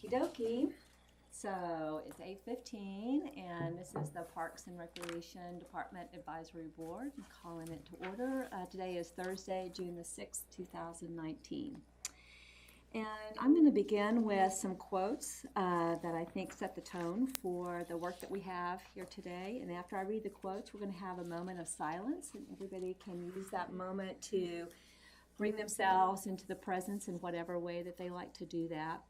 Okie dokie. So it's 8:15, and this is the Parks and Recreation Department Advisory Board. I'm calling it to order. Today is Thursday, June the 6th, 2019. And I'm going to begin with some quotes that I think set the tone for the work that we have here today. And after I read the quotes, we're going to have a moment of silence, and everybody can use that moment to bring themselves into the presence in whatever way that they like to do that.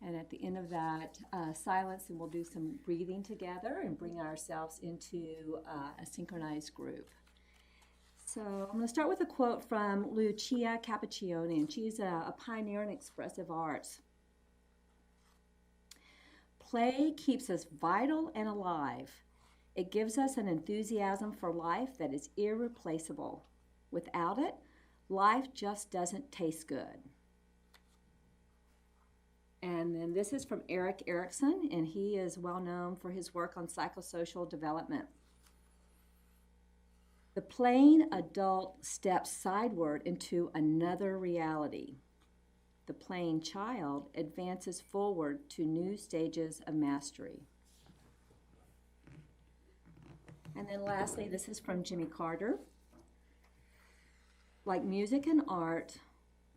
And at the end of that silence, and we'll do some breathing together and bring ourselves into a synchronized group. So I'm going to start with a quote from Lucia Cappuccioni, and she's a pioneer in expressive arts. Play keeps us vital and alive. It gives us an enthusiasm for life that is irreplaceable. Without it, life just doesn't taste good. And then this is from Eric Erickson, and he is well known for his work on psychosocial development. The playing adult steps sideward into another reality. The playing child advances forward to new stages of mastery. And then lastly, this is from Jimmy Carter. Like music and art,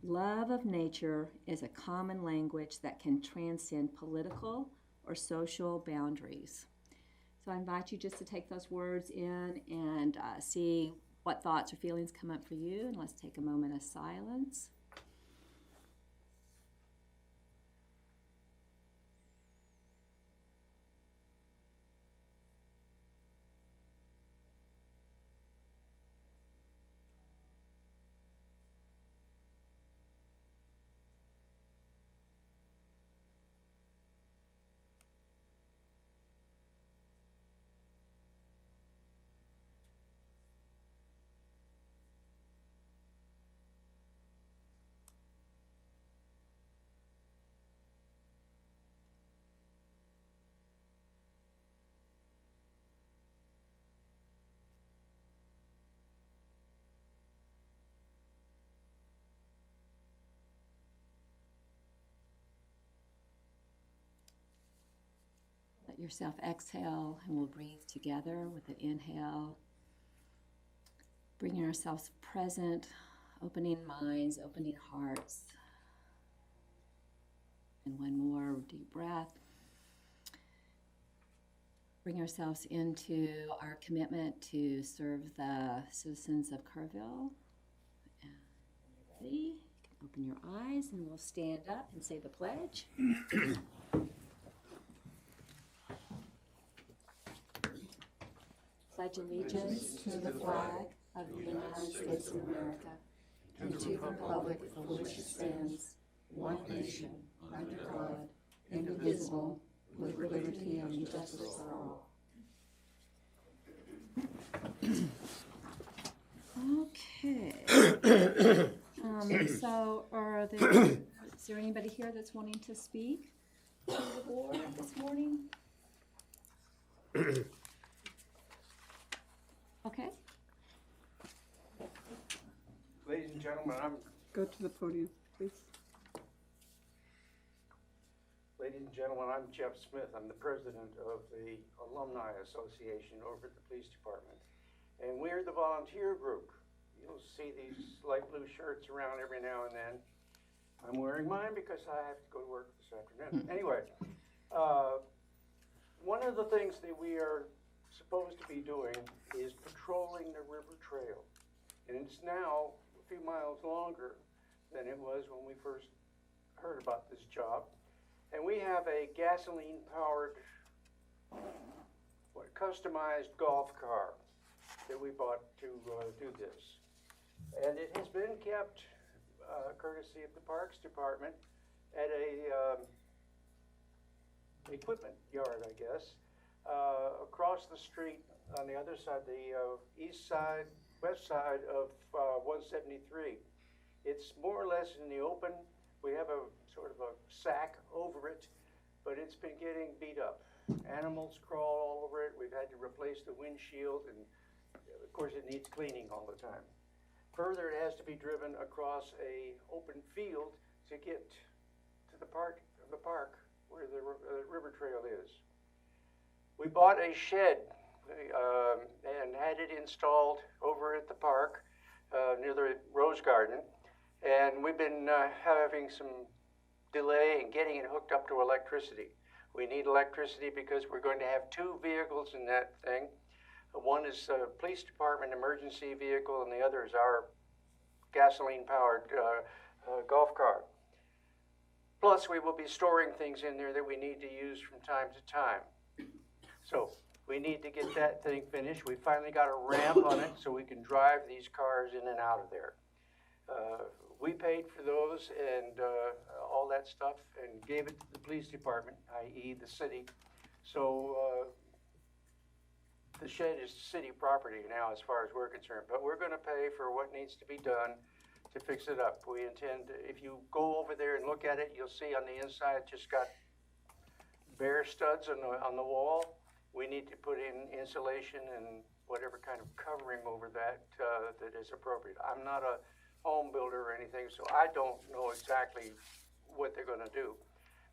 love of nature is a common language that can transcend political or social boundaries. So I invite you just to take those words in and see what thoughts or feelings come up for you. And let's take a moment of silence. Let yourself exhale, and we'll breathe together with an inhale. Bringing ourselves present, opening minds, opening hearts. And one more deep breath. Bring ourselves into our commitment to serve the citizens of Kerrville. And ready? You can open your eyes, and we'll stand up and say the pledge. Pledge allegiance to the flag of the United States of America and to the republic for which it stands, one nation, under God, indivisible, with liberty and justice for all. Okay. So is there anybody here that's wanting to speak to the board this morning? Okay. Ladies and gentlemen, Go to the podium, please. I'm Jeff Smith. I'm the president of the Alumni Association over at the police department. And we're the volunteer group. You'll see these light blue shirts around every now and then. I'm wearing mine because I have to go to work this afternoon. Anyway, one of the things that we are supposed to be doing is patrolling the river trail. And it's now a few miles longer than it was when we first heard about this job. And we have a gasoline-powered, customized golf car that we bought to do this. And it has been kept, courtesy of the Parks Department, at a equipment yard, I guess, across the street on the other side, the west side of 173. It's more or less in the open. We have a sort of a sack over it, but it's been getting beat up. Animals crawl all over it. We've had to replace the windshield, and of course it needs cleaning all the time. Further, it has to be driven across a open field to get to the park Trail is. We bought a shed and had it installed over at the park near the Rose Garden, and we've been having some delay in getting it hooked up to electricity. We need electricity because we're going to have 2 vehicles in that thing. One is a police department emergency vehicle, and the other is our gasoline-powered golf cart. Plus, we will be storing things in there that we need to use from time to time. So we need to get that thing finished. We finally got a ramp on it so we can drive these cars in and out of there. We paid for those and all that stuff and gave it to the police department, i.e. the city. So the shed is city property now as far as we're concerned, but we're going to pay for what needs to be done to fix it up. We intend, if you go over there and look at it, you'll see on the inside it's just got bare studs on the wall. We need to put in insulation and whatever kind of covering over that that is appropriate. I'm not a home builder or anything, so I don't know exactly what they're going to do.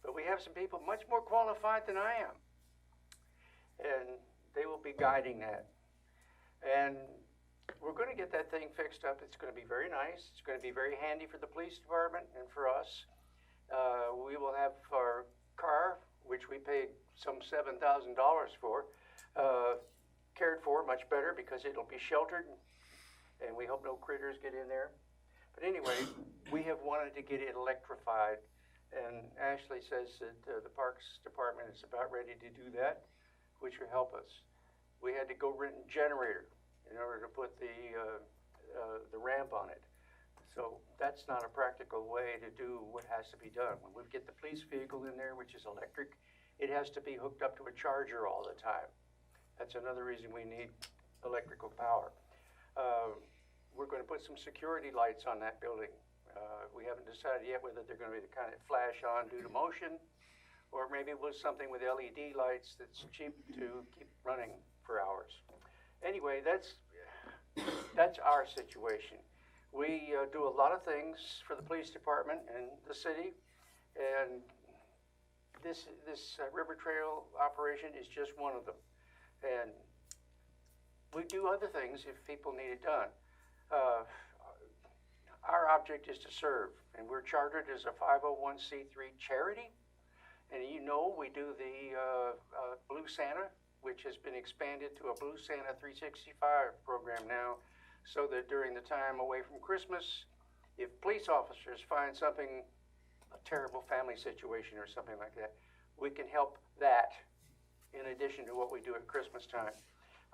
But we have some people much more qualified than I am, and they will be guiding that. And we're going to get that thing fixed up. It's going to be very nice. It's going to be very handy for the police department and for us. We will have our car, which we paid some $7,000 for, cared for much better because it'll be sheltered, and we hope no critters get in there. But anyway, we have wanted to get it electrified, and Ashley says that the Parks Department is about ready to do that, which will help us. We had to go rent a generator in order to put the ramp on it. So that's not a practical way to do what has to be done. When we get the police vehicle in there, which is electric, it has to be hooked up to a charger all the time. That's another reason we need electrical power. We're going to put some security lights on that building. We haven't decided yet whether they're going to be the kind that flash on due to motion, or maybe it was something with LED lights that's cheap to keep running for hours. Anyway, that's our situation. We do a lot of things for the police department and the city, and this River Trail operation is just one of them. And we do other things if people need it done. Our object is to serve, and we're chartered as a 501c3 charity. And you know, we do the Blue Santa, which has been expanded to a Blue Santa 365 program now, so that during the time away from Christmas, if police officers find something, a terrible family situation or something like that, we can help that in addition to what we do at Christmas time.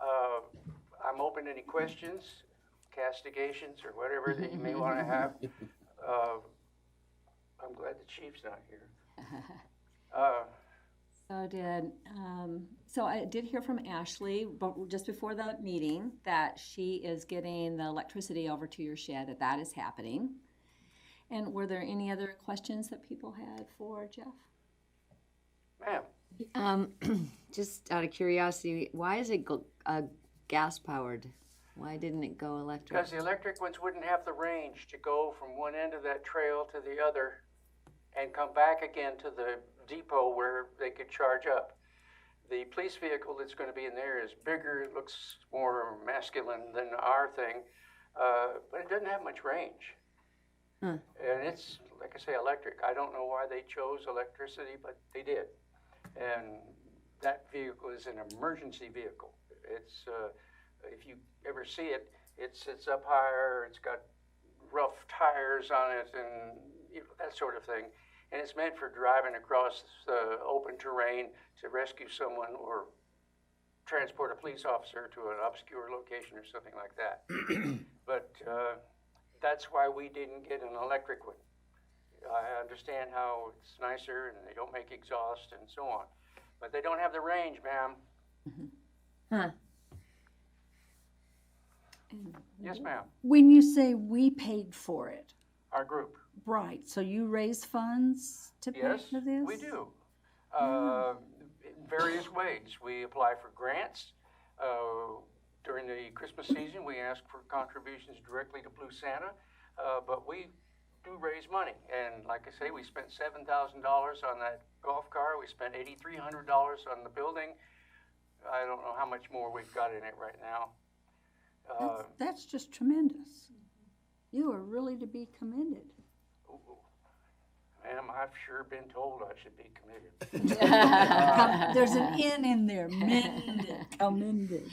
I'm open to any questions, castigations, or whatever that you may want to have. I'm glad the chief's not here. So I did hear from Ashley, but just before the meeting, that she is getting the electricity over to your shed, that is happening. And were there any other questions that people had for Jeff? Ma'am. Just out of curiosity, why is it gas powered? Why didn't it go electric? Because the electric ones wouldn't have the range to go from one end of that trail to the other and come back again to the depot where they could charge up. The police vehicle that's going to be in there is bigger, it looks more masculine than our thing, but it doesn't have much range. And it's, like I say, electric. I don't know why they chose electricity, but they did. And that vehicle is an emergency vehicle. It's, if you ever see it, it sits up higher, it's got rough tires on it and that sort of thing. And it's meant for driving across open terrain to rescue someone or transport a police officer to an obscure location or something like that. But that's why we didn't get an electric one. I understand how it's nicer and they don't make exhaust and so on. But they don't have the range, ma'am. Huh. Yes, ma'am. When you say we paid for it, Our group. right, so you raise funds to pay Yes, for this? we do. In various ways. We apply for grants. During the Christmas season, we ask for contributions directly to Blue Santa, but we to raise money. And like I say, we spent $7,000 on that golf cart. We spent $8,300 on the building. I don't know how much more we've got in it right now. That's just tremendous. You are really to be commended. Ma'am, I've sure been told I should be committed. There's an N in there, mended, commended.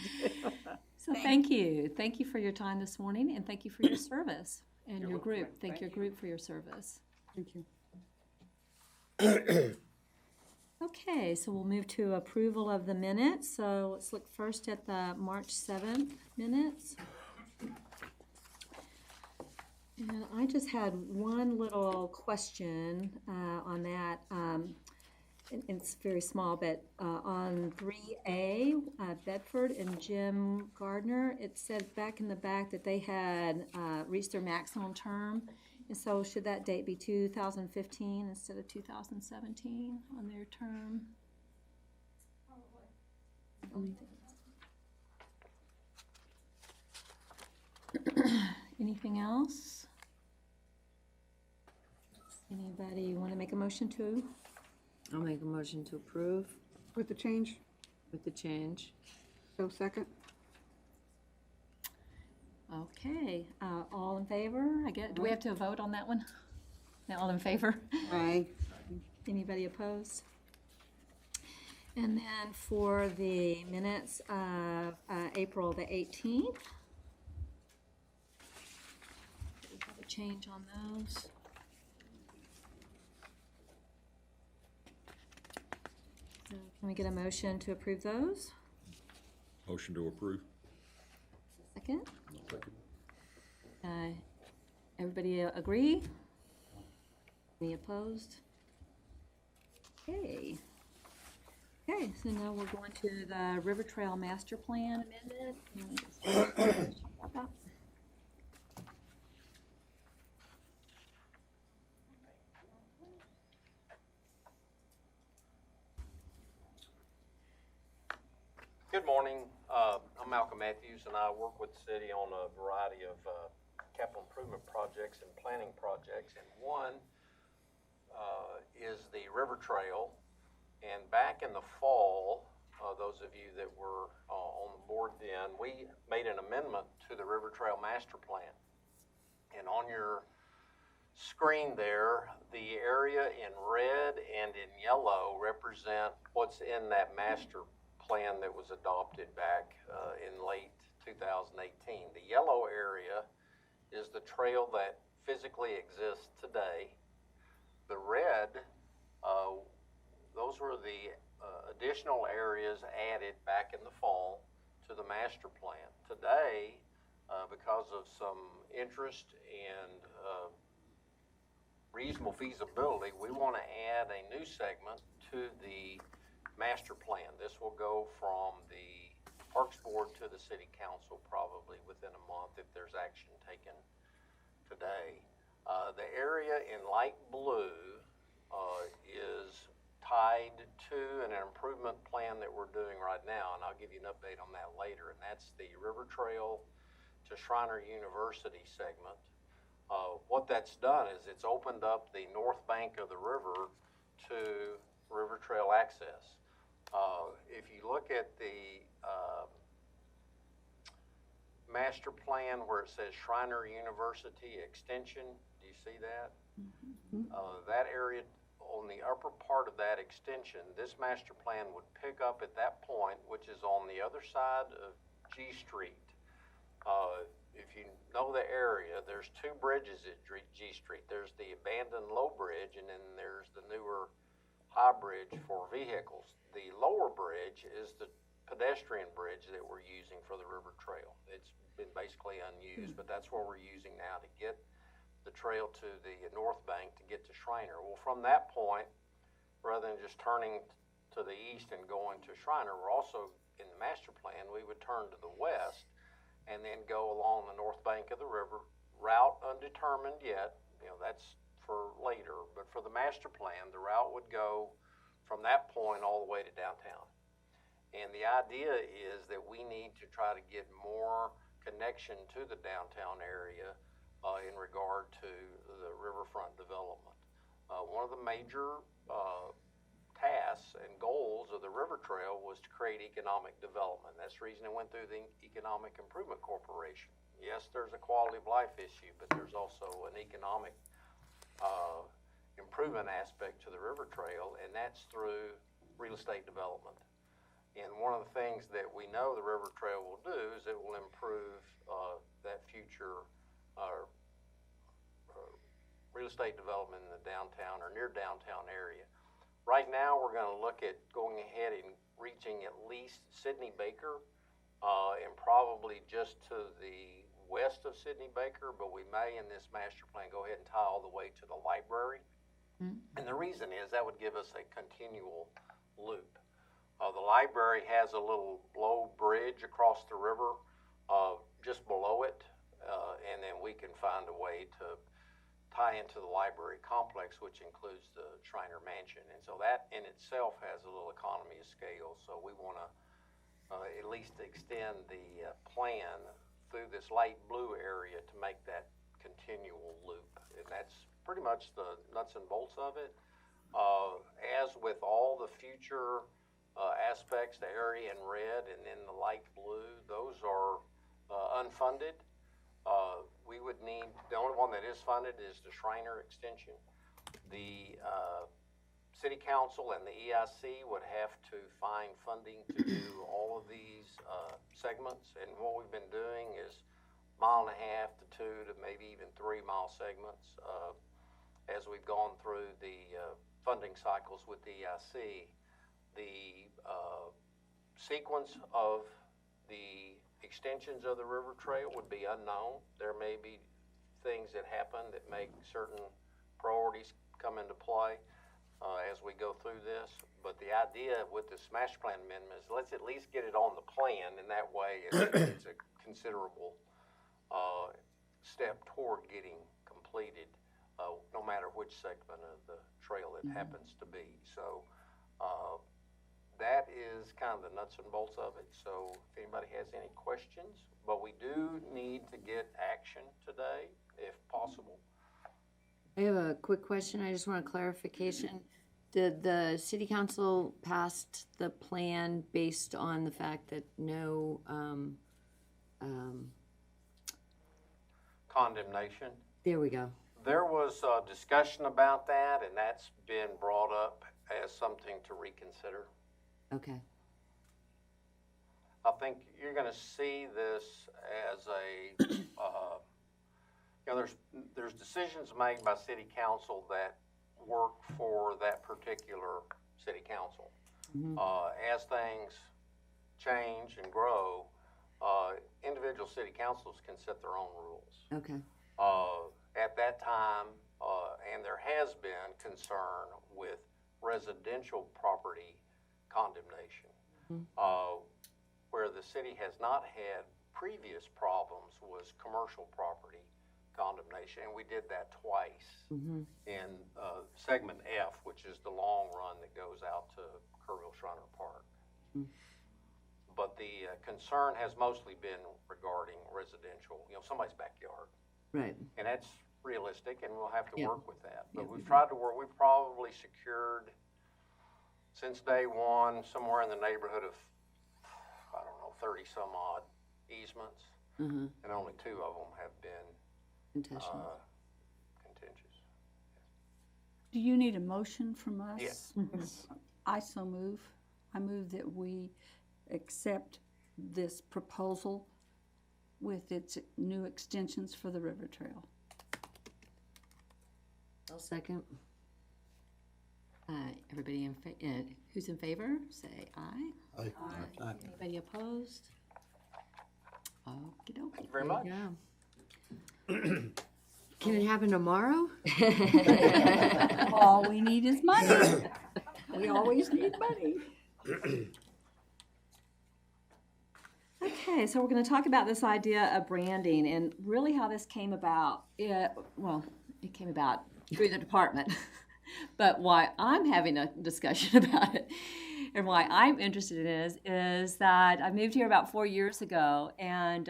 So thank you. Thank you for your time this morning, and thank you for your service and You're your welcome. group. Thank your Thank group for your service. Thank you. Okay, so we'll move to approval of the minutes. So let's look first at the March 7th minutes. And I just had one little question on that. And it's very small, but on 3A, Bedford and Jim Gardner, it said back in the back that they had reached their maximum term. And so should that date be 2015 instead of 2017 on their term? Anything else? Anybody want to make a motion to? I'll make a motion to approve With the change, with the change. so second? Okay, all in favor? Do we have to vote on that one? Now, all in favor? Aye. Anybody opposed? And then for the minutes of April the 18th. We have a change on those. So can we get a motion to approve those? Motion to approve. Second? Second. Everybody agree? Any opposed? Okay. Okay, so now we're going to the River Trail Master Plan amendment. Good morning. I'm Malcolm Matthews, and I work with the city on a variety of capital improvement projects and planning projects. And one is the River Trail. And back in the fall, those of you that were on the board then, we made an amendment to the River Trail Master Plan. And on your screen there, the area in red and in yellow represent what's in that master plan that was adopted back in late 2018. The yellow area is the trail that physically exists today. The red, those were the additional areas added back in the fall to the master plan. Today, because of some interest and reasonable feasibility, we want to add a new segment to the master plan. This will go from the Parks Board to the City Council probably within a month if there's action taken today. The area in light blue is tied to an improvement plan that we're doing right now, and I'll give you an update on that later, and that's the River Trail to Shriner University segment. What that's done is it's opened up the north bank of the river to River Trail access. If you look at the master plan where it says Shriner University Extension, do you see that? That area on the upper part of that extension, this master plan would pick up at that point, which is on the other side of G Street. If you know the area, there's two bridges at G Street. There's the abandoned low bridge, and then there's the newer high bridge for vehicles. The lower bridge is the pedestrian bridge that we're using for the River Trail. It's been basically unused, but that's what we're using now to get the trail to the north bank to get to Shriner. Well, from that point, rather than just turning to the east and going to Shriner, we're also, in the master plan, we would turn to the west and then go along the north bank of the river. Route undetermined yet, that's for later, but for the master plan, the route would go from that point all the way to downtown. And the idea is that we need to try to get more connection to the downtown area in regard to the riverfront development. One of the major tasks and goals of the River Trail was to create economic development. That's the reason it went through the Economic Improvement Corporation. Yes, there's a quality of life issue, but there's also an economic improvement aspect to the River Trail, and that's through real estate development. And one of the things that we know the River Trail will do is it will improve that future real estate development in the downtown or near downtown area. Right now, we're going to look at going ahead and reaching at least Sidney Baker and probably just to the west of Sidney Baker, but we may in this master plan go ahead and tie all the way to the library. And the reason is that would give us a continual loop. The library has a little low bridge across the river just below it, and then we can find a way to tie into the library complex, which includes the Shriner Mansion. And so that in itself has a little economy of scale. So we want to at least extend the plan through this light blue area to make that continual loop. And that's pretty much the nuts and bolts of it. As with all the future aspects, the area in red and then the light blue, those are unfunded. We would need, the only one that is funded is the Shriner extension. The City Council and the EIC would have to find funding to do all of these segments. And what we've been doing is 1.5 to 2 to maybe even 3 mile segments as we've gone through the funding cycles with the EIC. The sequence of the extensions of the River Trail would be unknown. There may be things that happen that make certain priorities come into play as we go through this. But the idea with this master plan amendment is let's at least get it on the plan, and that way it's a considerable step toward getting completed, no matter which segment of the trail it happens to be. So that is kind of the nuts and bolts of it. So if anybody has any questions, but we do need to get action today, if possible. I have a quick question. I just want a clarification. Did the city council pass the plan based on the fact that no Condemnation. there we go. There was a discussion about that, and that's been brought up as something to reconsider. Okay. I think you're going to see this as a, there's decisions made by city council that work for that particular city council. As things change and grow, individual city councils can set their own rules. Okay. At that time, and there has been concern with residential property condemnation, where the city has not had previous problems was commercial property condemnation, and we did that twice in segment F, which is the long run that goes out to Kerrville Shriner Park. But the concern has mostly been regarding residential, somebody's backyard. Right. And that's realistic, and we'll have to Yeah. work with that. But we've tried to work, we've probably secured, since day one, somewhere in the neighborhood of, 30 some odd easements. And only 2 of them have been Intentional. contentious. Do you need a motion from us? Yes. I so move. I move that we accept this proposal with its new extensions for the river trail. I'll second. Everybody who's in favor, say aye. Aye. Anybody opposed? Okey dokey. Thank you very much. Yeah. Can it happen tomorrow? All we need is money. We always need money. Okay, so we're going to talk about this idea of branding and really how this came about. It came about through the department, but why I'm having a discussion about it and why I'm interested in it is that I moved here about 4 years ago, and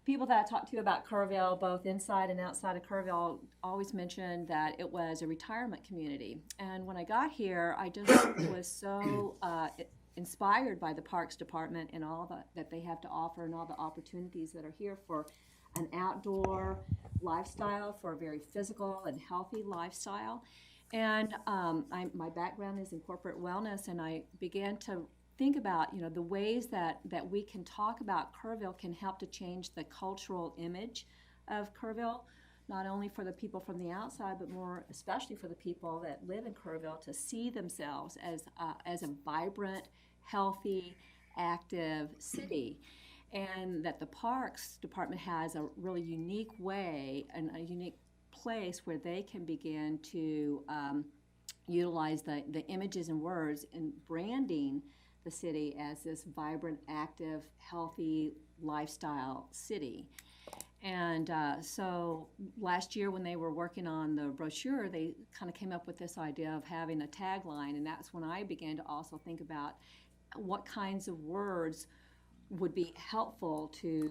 people that I talked to about Kerrville, both inside and outside of Kerrville, always mentioned that it was a retirement community. And when I got here, I just was so inspired by the Parks Department and all that they have to offer and all the opportunities that are here for an outdoor lifestyle, for a very physical and healthy lifestyle. And my background is in corporate wellness, and I began to think about, the ways that we can talk about Kerrville can help to change the cultural image of Kerrville, not only for the people from the outside, but more especially for the people that live in Kerrville, to see themselves as a vibrant, healthy, active city. And that the Parks Department has a really unique way and a unique place where they can begin to utilize the images and words in branding the city as this vibrant, active, healthy lifestyle city. And so last year when they were working on the brochure, they kind of came up with this idea of having a tagline, and that's when I began to also think about what kinds of words would be helpful to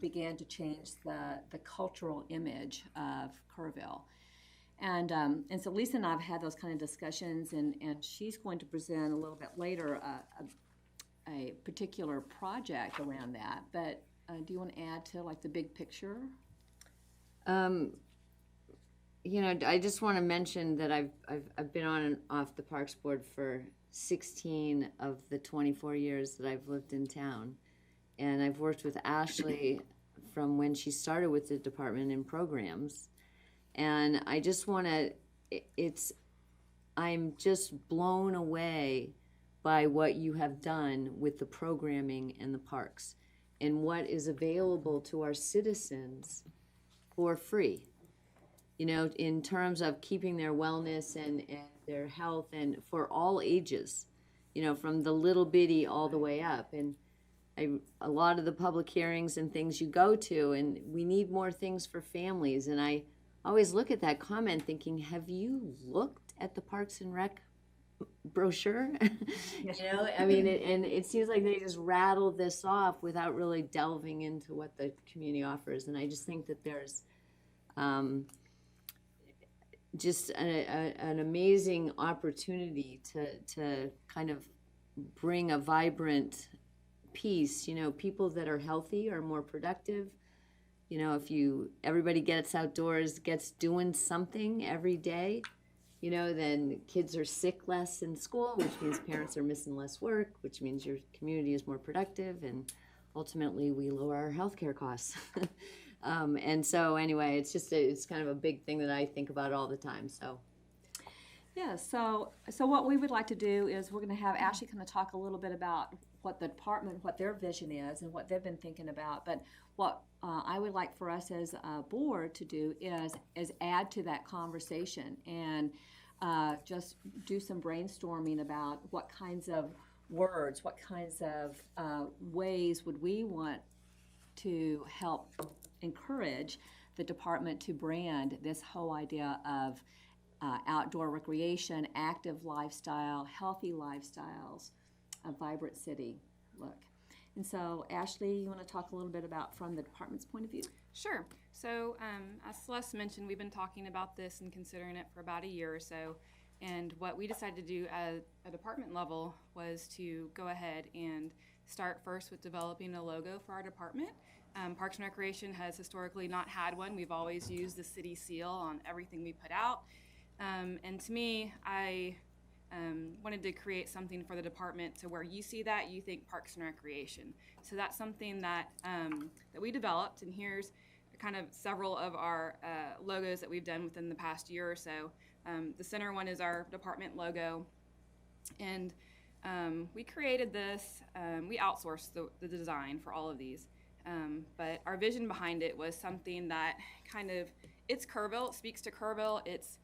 begin to change the cultural image of Kerrville. And so Lisa and I have had those kind of discussions, and she's going to present a little bit later a particular project around that. But do you want to add to like the big picture? I just want to mention that I've been on and off the Parks Board for 16 of the 24 years that I've lived in town. And I've worked with Ashley from when she started with the department in programs. And I just want to, I'm just blown away by what you have done with the programming and the parks and what is available to our citizens for free, in terms of keeping their wellness and their health, and for all ages, from the little bitty all the way up. And a lot of the public hearings and things you go to, and we need more things for families. And I always look at that comment thinking, have you looked at the Parks and Rec brochure? And it seems like they just rattle this off without really delving into what the community offers. And I just think that there's just an amazing opportunity to kind of bring a vibrant piece. People that are healthy are more productive. If everybody gets outdoors, gets doing something every day, then kids are sick less in school, which means parents are missing less work, which means your community is more productive, and ultimately we lower our healthcare costs. And so anyway, it's kind of a big thing that I think about all the time. So. Yeah, so what we would like to do is we're going to have Ashley kind of talk a little bit about what the department, what their vision is and what they've been thinking about. But what I would like for us as a board to do is add to that conversation and just do some brainstorming about what kinds of words, what kinds of ways would we want to help encourage the department to brand this whole idea of outdoor recreation, active lifestyle, healthy lifestyles, a vibrant city look. And so, Ashley, you want to talk a little bit about from the department's point of view? Sure. So, as Celeste mentioned, we've been talking about this and considering it for about a year or so. And what we decided to do at a department level was to go ahead and start first with developing a logo for our department. Parks and Recreation has historically not had one. We've always used the city seal on everything we put out. And to me, I wanted to create something for the department to where you see that, you think Parks and Recreation. So that's something that we developed, and here's kind of several of our logos that we've done within the past year or so. The center one is our department logo, and we created this, we outsourced the design for all of these, but our vision behind it was something that kind of, it's Kerrville, it speaks to Kerrville. It's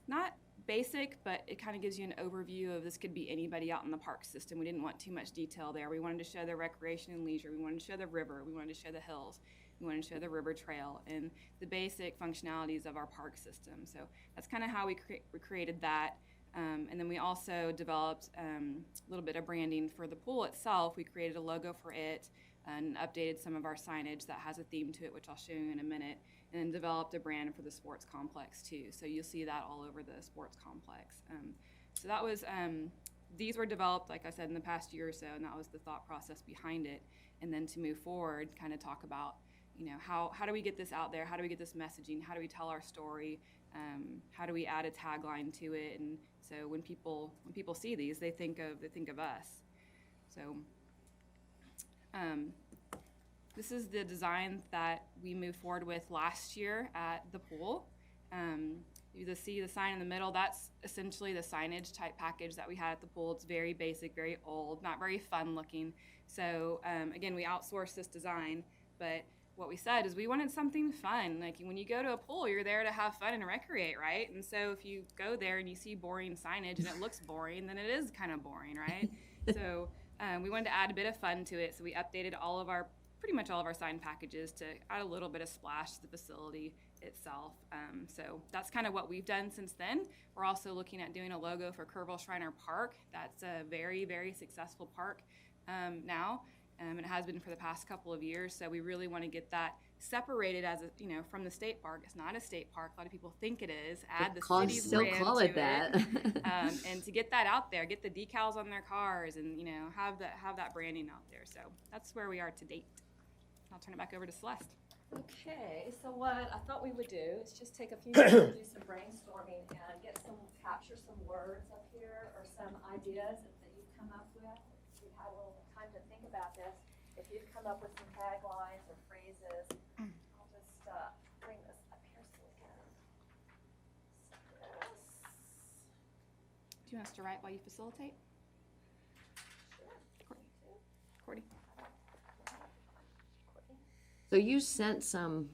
not basic, but it kind of gives you an overview of this could be anybody out in the park system. We didn't want too much detail there. We wanted to show the recreation and leisure. We wanted to show the river. We wanted to show the hills. We wanted to show the river trail and the basic functionalities of our park system. So that's kind of how we created that. And then we also developed a little bit of branding for the pool itself. We created a logo for it. and updated some of our signage that has a theme to it, which I'll show you in a minute, and then developed a brand for the sports complex too. So you'll see that all over the sports complex. So that was, these were developed, like I said, in the past year or so, and that was the thought process behind it. And then to move forward, kind of talk about, you know, how do we get this out there? How do we get this messaging? How do we tell our story? How do we add a tagline to it? And so when people see these, they think of us. So this is the design that we moved forward with last year at the pool. You see the sign in the middle, that's essentially the signage type package that we had at the pool. It's very basic, very old, not very fun looking. So again, we outsourced this design, but what we said is we wanted something fun. Like when you go to a pool, you're there to have fun and recreate, right? And so if you go there and you see boring signage and it looks boring, then it is kind of boring, right? So we wanted to add a bit of fun to it. So we updated pretty much all of our sign packages to add a little bit of splash to the facility itself. So that's kind of what we've done since then. We're also looking at doing a logo for Kerrville Shriner Park. That's a very, very successful park now. It has been for the past couple of years. So we really want to get that separated as from the state park. It's not a state park. A lot of people think it is. Add the city's brand call to it that. and to get that out there, get the decals on their cars, and have that branding out there. So that's where we are to date. I'll turn it back over to Celeste. Okay, so what I thought we would do is just take a few minutes to do some brainstorming and capture some words up here or some ideas that you've come up with. We've had a little time to think about this. If you've come up with some taglines or phrases, I'll just bring this up here so we can see this. Do you want us to write while you facilitate? Sure. Cordy? So you sent some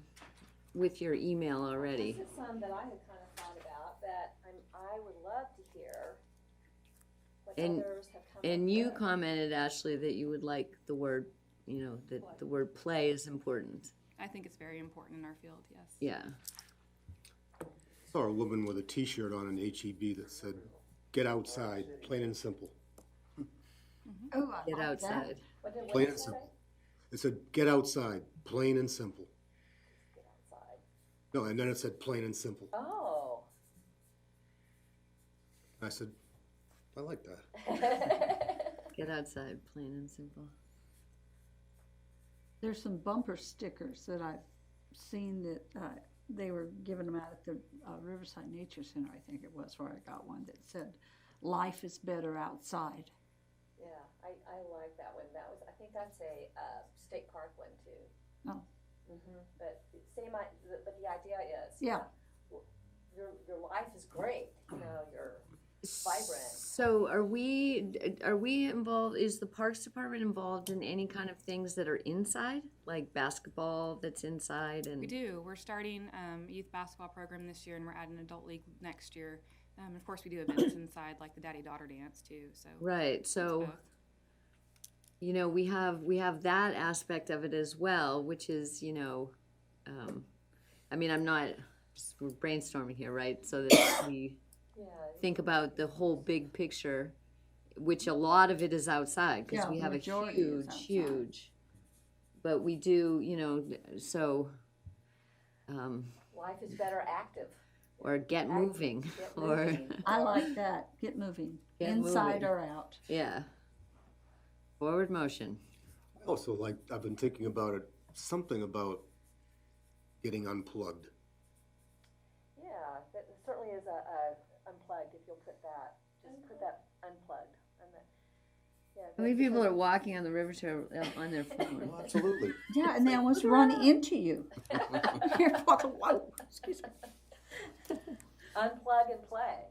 with your email already. This is some that I had kind of thought about that I would love to hear what others have come up And you with. commented, Ashley, that you would like the word, that the word play is important. I think it's very important in our field, yes. Yeah. Saw a woman with a T-shirt on an HEB that said, "Get outside," plain and simple. Oh, I Get like outside. What did Plain it and say? simple. It said, "Get outside," plain and simple. Get outside. No, and then it said, "Plain and simple." Oh. I said, I like that. Get outside, plain and simple. There's some bumper stickers that I've seen that they were giving them out at the Riverside Nature Center, I think it was, where I got one that said, "Life is better outside." Yeah, I like that one. I think that's a state park one too. Oh. But but the idea is, Yeah. your life is great. You're vibrant. So are we involved, is the Parks Department involved in any kind of things that are inside? Like basketball that's inside and? We do. We're starting a youth basketball program this year, and we're adding an adult league next year. Of course, we do events inside, like the daddy-daughter dance too. So Right, so, both. we have that aspect of it as well, which is, I'm not, we're brainstorming here, right? So that we Yeah. think about the whole big picture, which a lot of it is outside, because Yeah, we have a majority is outside. huge, but we do, so, Life is better active. or get moving, Get or, moving. I like that. Get moving. Get Inside moving. or out. yeah. Forward motion. I also I've been thinking about it, something about getting unplugged. Yeah, that certainly is a unplugged. If you'll put that, just put that unplugged. And yeah. How many people are walking on the river trail on their phone? Well, absolutely. Yeah, and they almost run into you. You're walking, whoa, excuse me. Unplug and play.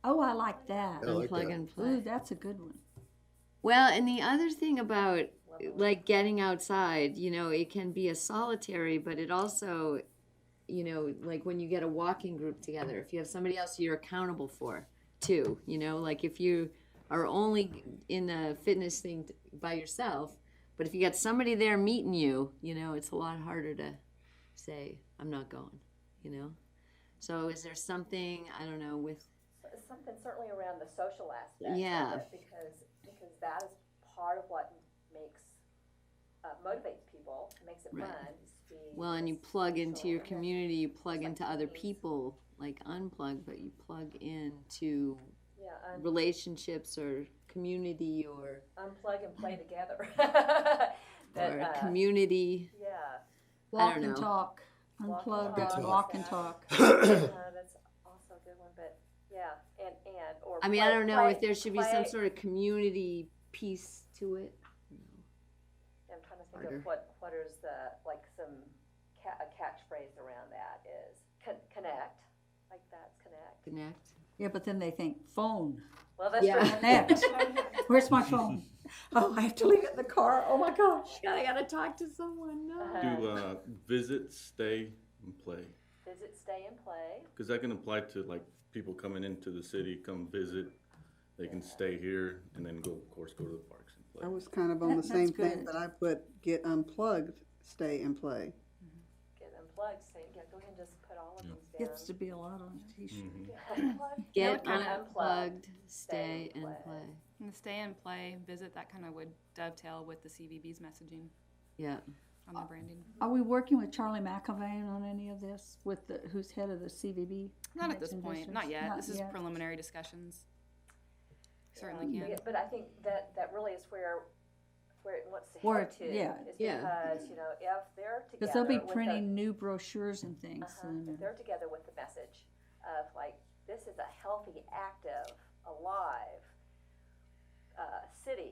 Oh, I like that. I like Unplug that. and Ooh, play. that's a good one. Well, and the other thing about like getting outside, it can be a solitary, but it also, like when you get a walking group together, if you have somebody else you're accountable for too, like if you are only in the fitness thing by yourself, but if you got somebody there meeting you, it's a lot harder to say, I'm not going, So is there something, I don't know, with Something certainly around the social aspect. Yeah. Of it because that is part of what makes motivates people, makes it Right. fun. To be Well, and you this plug into social, your and then- community, you plug like into other teams. people, like unplug, but you plug into Yeah, relationships or community or unplug and play together. or a community. Yeah. Walk don't and know. talk, Walk unplug and and talk. walk and talk. That's also a good one, but yeah, and or. I mean, I don't know if there should be some sort of community piece to it. I'm trying to think harder. of what is the like some a catchphrase around that is connect, like that's connect. Connect. Yeah, but then they think phone. Well, that's Yeah. Connect. Where's my phone? Oh, I have to leave it in the car. Oh my gosh. I gotta talk to someone. No. Do visit, stay, and play. Visit, stay, and play. Because that can apply to like people coming into the city, come visit. They can stay here and then go, of course, go to the parks and play. I was kind of on the That's same thing, good. but I put get unplugged, stay and play. Get unplugged. Stay. Yeah, go ahead and just put all of these down. Gets to be a lot on a t-shirt. Unplugged. Get Unplugged, unplugged, stay stay and and play. play. And the stay and play, visit, that kind of would dovetail with the CVB's messaging Yeah. on their branding. Are we working with Charlie McIlvain on any of this, with who's head of the CVB? Not at this Connection point, Districts? not yet. This is yet. preliminary discussions. Certainly Yeah, can. but I think that really is where it wants to Where head it- to. yeah. Is Yeah. because if they're together. Because they'll be with the- printing new brochures and things. If they're together with the message of like, this is a healthy, active, alive city,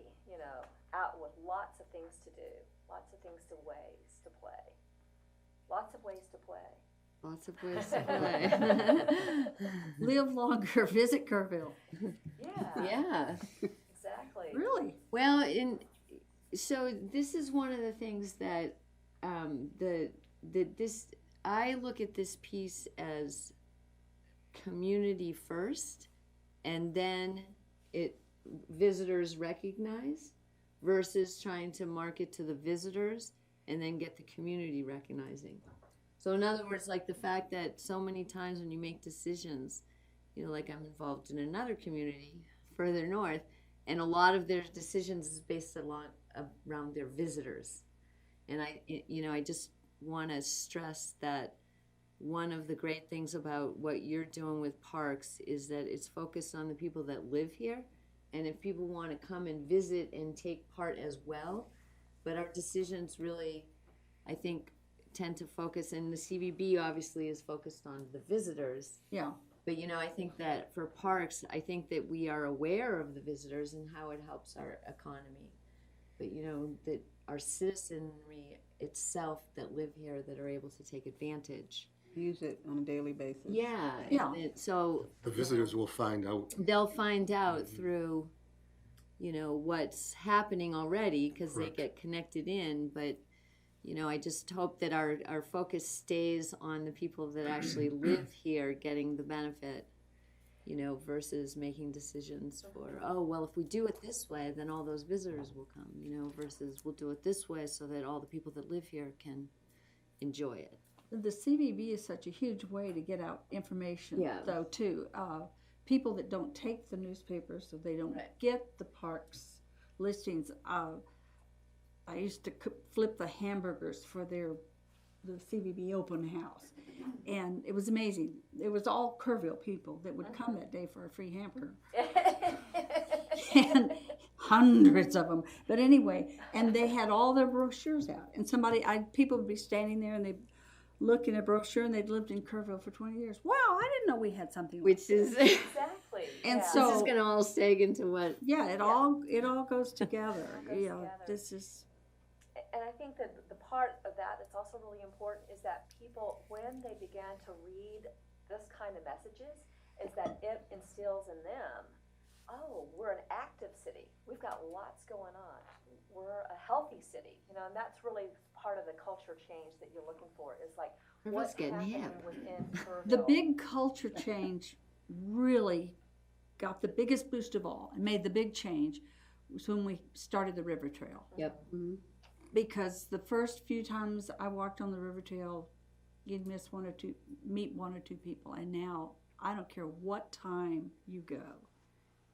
out with lots of things to do, lots of ways to play. Lots of ways to play. Lots of ways to play. Live longer, visit Kerrville. Yeah, Yeah. exactly. Really? Well, so this is one of the things that I look at this piece as community first, and then visitors recognize, versus trying to market to the visitors and then get the community recognizing. So in other words, like the fact that so many times when you make decisions, like I'm involved in another community further north, and a lot of their decisions is based around their visitors. And I just want to stress that one of the great things about what you're doing with parks is that it's focused on the people that live here. And if people want to come and visit and take part as well, but our decisions really, I think, tend to focus, and the CVB obviously is focused on the visitors. Yeah. But I think that for parks, I think that we are aware of the visitors and how it helps our economy. But that our citizenry itself that live here that are able to take advantage. Use it on a daily basis. Yeah. Yeah. So The visitors will find out. they'll find out through, what's happening already because they Correct. get connected in. But, I just hope that our focus stays on the people that actually live here getting the benefit, versus making decisions for, oh, well, if we do it this way, then all those visitors will come, versus we'll do it this way so that all the people that live here can enjoy it. The CVB is such a huge way to get out information, Yeah. though, too. People that don't take the newspapers, so they don't Right. get the parks listings. I used to flip the hamburgers for the CVB open house, and it was amazing. It was all Kerrville people that would come that day for a free hamburger. And hundreds of them. But anyway, and they had all their brochures out. And people would be standing there and they'd look in a brochure and they'd lived in Kerrville for 20 years. Wow, I didn't know we had something like Which is, this Exactly. And yeah. so- is going to all seg into what, Yeah, it all goes together. It all goes together. This is And I think that the part of that that's also really important is that people, when they began to read this kind of messages, is that it instills in them, oh, we're an active city. We've got lots going on. We're a healthy city, and that's really part of the culture change that you're looking for. Is like Kerrville's what's getting happening hip. within Kerrville. the big culture change. Really got the biggest boost of all and made the big change was when we started the river trail. yep. Because the first few times I walked on the river trail, you'd meet one or two people, and now I don't care what time you go,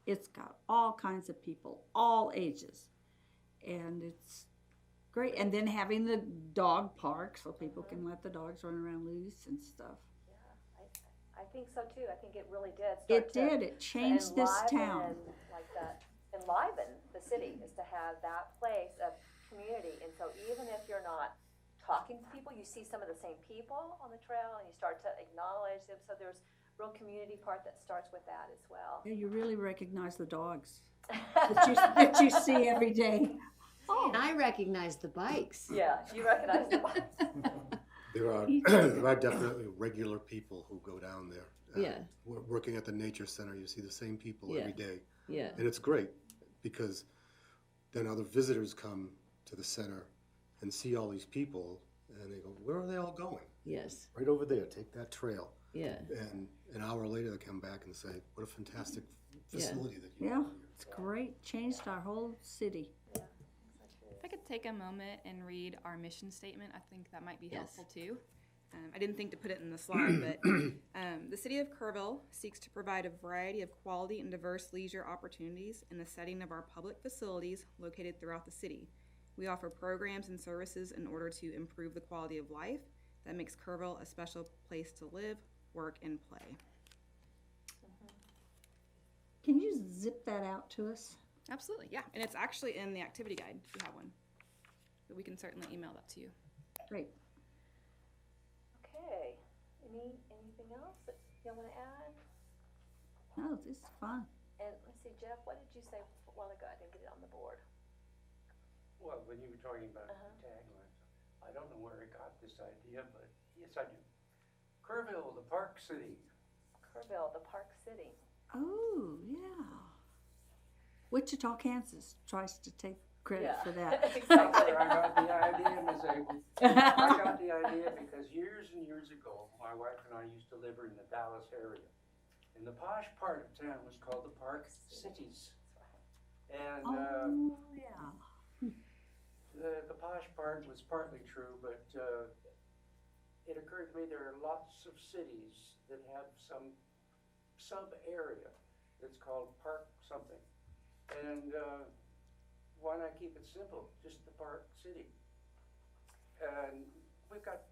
it's got all kinds of people, all ages, and great. And then having the dog park so people can let the dogs run around loose and stuff. I think so too. I think it really did. It did. It changed this town. Like that, enliven the city is to have that place of community. And so even if you're not talking to people, you see some of the same people on the trail and you start to acknowledge them. So there's real community part that starts with that as well. Yeah, you really recognize the dogs that you see every day. And I recognize the bikes. Yeah, you recognize the bikes. There are definitely regular people who go down there. Yeah. Working at the nature center, you see the same people Yeah. every day. Yeah. And it's great because then other visitors come to the center and see all these people and they go, where are they all going? Yes. Right over there, take that trail. Yeah. And an hour later they come back and say, what a fantastic facility that you Yeah, have. it's great. Changed our whole city. If I could take a moment and read our mission statement, I think that might be Yes. helpful too. I didn't think to put it in the slide, but the City of Kerrville seeks to provide a variety of quality and diverse leisure opportunities in the setting of our public facilities located throughout the city. We offer programs and services in order to improve the quality of life that makes Kerrville a special place to live, work, and play. Can you zip that out to us? Absolutely, yeah. And it's actually in the activity guide if you have one. But we can certainly email that to you. Great. Okay. Anything else that you want to add? No, this is fun. And let's see, Jeff, what did you say a while ago? I didn't get it on the board. Well, when you were talking about Uh-huh. taglines, I don't know where I got this idea, but yes, I do. Kerrville, the Park City. Kerrville, the Park City. Oh, yeah. Wichita, Kansas tries to take credit for that. Exactly. I got the idea, Ms. Abel. I got the idea because years and years ago, my wife and I used to live in the Dallas area. And the posh part of town was called the Park Cities. And Oh, yeah. the posh part was partly true, but it occurred to me there are lots of cities that have some sub-area that's called Park something. And why not keep it simple, just the Park City? And we've got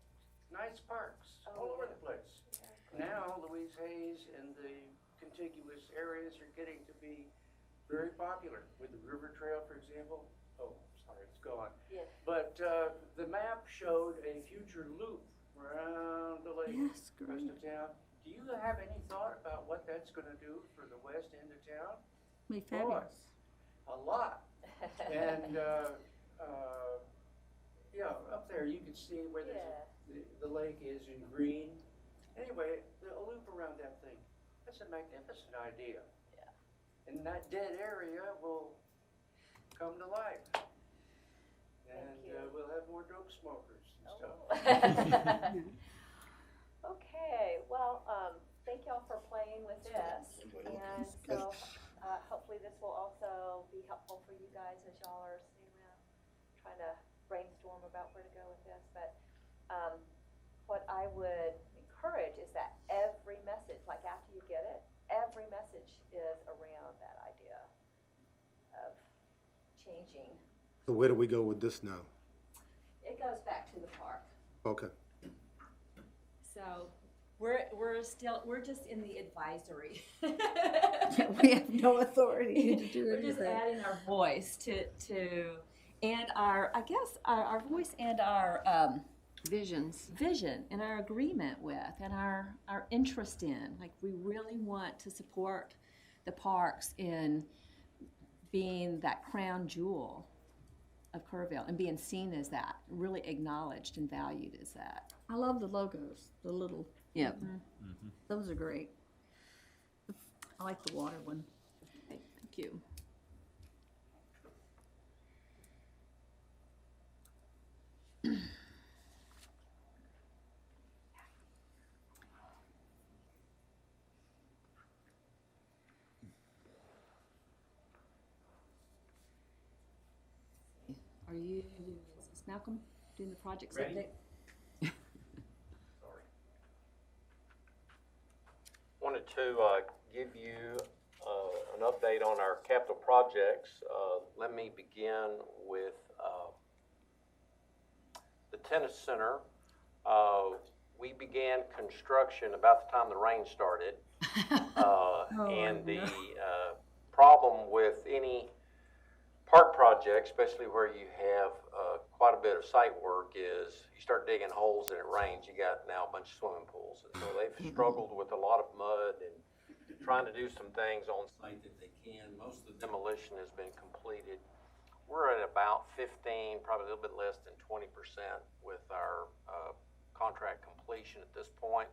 nice parks all over the place. Now Louise Hayes and the contiguous areas are getting to be very popular with the River Trail, for example. Oh, sorry, it's gone. Yeah. But the map showed a future loop around the lake, Yes, west great. of town. Do you have any thought about what that's going to do for the west end of town? Be fabulous. A lot. And yeah, up there you can see where the lake is in green. Anyway, the loop around that thing, that's a magnificent idea. Yeah. And that dead area will come to life. And we'll have more dope smokers and stuff. Okay, well, thank y'all for playing with this. And so hopefully this will also be helpful for you guys as y'all are sitting around trying to brainstorm about where to go with this. But what I would encourage is that every message, like after you get it, every message is around that idea of changing. So where do we go with this now? It goes back to the park. Okay. So we're just in the advisory. We have no authority to do We're just anything. adding our voice to and our, I guess, our voice and our Visions. vision and our agreement with and our interest in. Like, we really want to support the parks in being that crown jewel of Kerrville and being seen as that, really acknowledged and valued as that. I love the logos, the little, Yep. those are great. I like the water one. Thank you. Are you, is this Malcolm, doing the projects Ready? update? Sorry. Wanted to give you an update on our capital projects. Let me begin with the tennis center, we began construction about the time the rain started. And the problem with any park project, especially where you have quite a bit of site work, is you start digging holes and it rains, you got now a bunch of swimming pools. And so they've struggled with a lot of mud and trying to do some things on site that they can. Most of the demolition has been completed. We're at about 15, probably a little bit less than 20% with our contract completion at this point.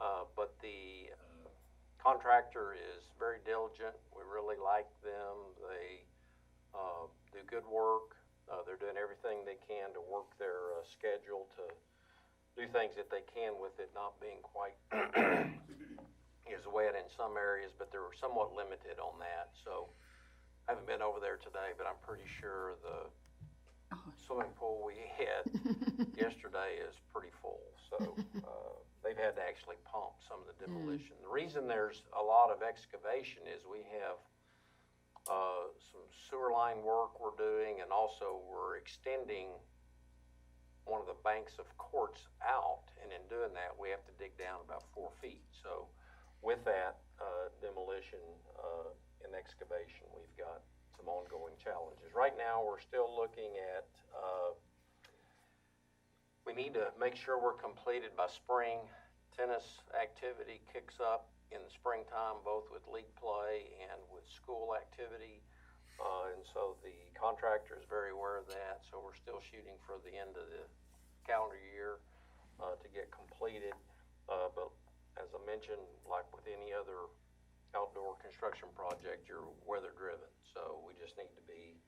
But the contractor is very diligent. We really like them. They do good work. They're doing everything they can to work their schedule to do things that they can with it not being quite as wet in some areas, but they're somewhat limited on that. So I haven't been over there today, but I'm pretty sure the swimming pool we had yesterday is pretty full. So they've had to actually pump some of the demolition. The reason there's a lot of excavation is we have some sewer line work we're doing, and also we're extending one of the banks of courts out, and in doing that we have to dig down about 4 feet. So with that demolition and excavation, we've got some ongoing challenges. Right now we're still looking at we need to make sure we're completed by spring. Tennis activity kicks up in the springtime, both with league play and with school activity. And so the contractor is very aware of that. So we're still shooting for the end of the calendar year to get completed. But as I mentioned, like with any other outdoor construction project, you're weather driven. So we just need to be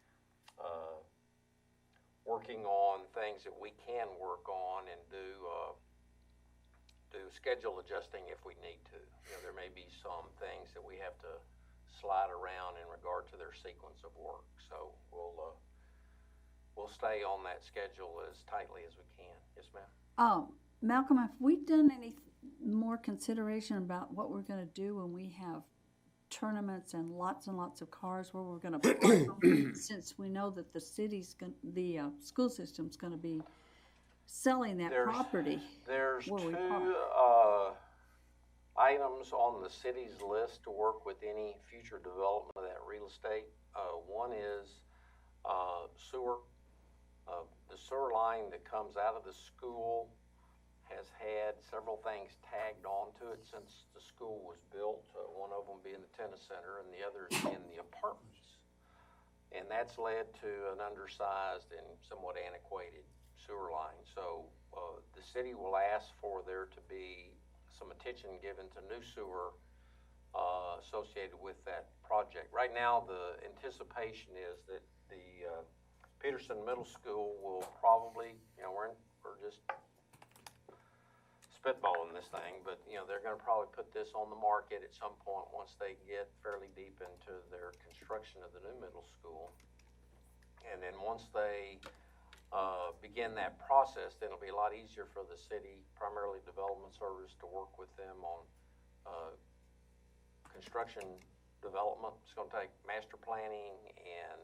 working on things that we can work on and do schedule adjusting if we need to. You know, there may be some things that we have to slide around in regard to their sequence of work. So we'll stay on that schedule as tightly as we can. Yes, ma'am. Malcolm, have we done any more consideration about what we're going to do when we have tournaments and lots of cars, where we're going to park them, since we know that the school system's going to be selling that property? There's where we 2 park. items on the city's list to work with any future development of that real estate. One is sewer. The sewer line that comes out of the school has had several things tagged onto it since the school was built, one of them being the tennis center and the others being the apartments. And that's led to an undersized and somewhat antiquated sewer line. So the city will ask for there to be some attention given to new sewer associated with that project. Right now, the anticipation is that the Peterson Middle School will probably, you know, we're just spitballing this thing, but you know, they're going to probably put this on the market at some point once they get fairly deep into their construction of the new middle school. And then once they begin that process, then it'll be a lot easier for the city, primarily Development Service, to work with them on construction development. It's going to take master planning and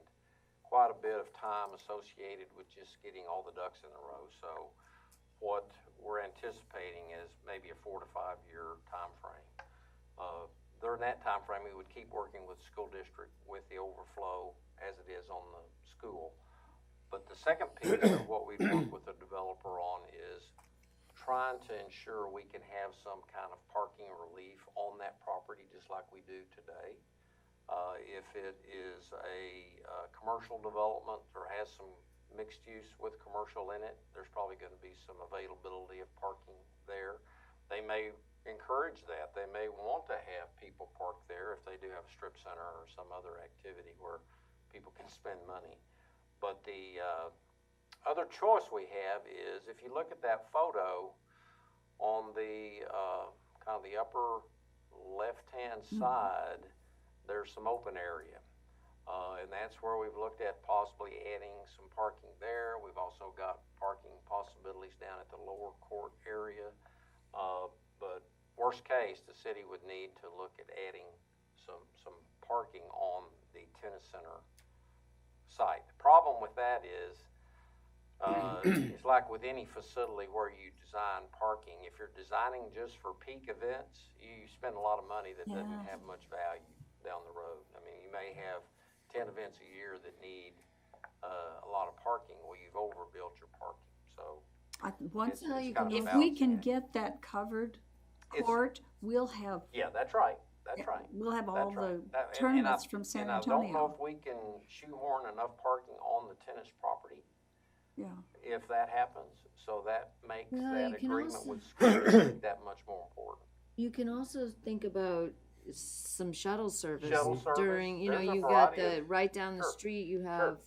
quite a bit of time associated with just getting all the ducks in a row. So what we're anticipating is maybe a 4 to 5 year time frame. During that time frame, we would keep working with the school district with the overflow as it is on the school. But the second piece of what we work with the developer on is trying to ensure we can have some kind of parking relief on that property, just like we do today. If it is a commercial development or has some mixed use with commercial in it, there's probably going to be some availability of parking there. They may encourage that. They may want to have people park there if they do have a strip center or some other activity where people can spend money. But the other choice we have is, if you look at that photo on the kind of the upper left-hand side, there's some open area. And that's where we've looked at possibly adding some parking there. We've also got parking possibilities down at the lower court area. But worst case, the city would need to look at adding some parking on the tennis center site. The problem with that is It's like with any facility where you design parking. If you're designing just for peak events, you spend a lot of money that doesn't have much value down the road. I mean, you may have 10 events a year that need a lot of parking. Well, you've overbuilt your parking. So Once, it's kind of if a we balancing can act. get that covered It's- court, we'll have, Yeah, that's right. That's right. we'll have all That's right. the That- and tournaments I- from San And I don't know Antonio. if we can shoehorn enough parking on the tennis property Yeah. if that happens. So that makes Well, that you can agreement also- with school district that much more important. You can also think about some shuttle service Shuttle service. during, you know, There's a you've got variety the, right down the Sure. street, you have,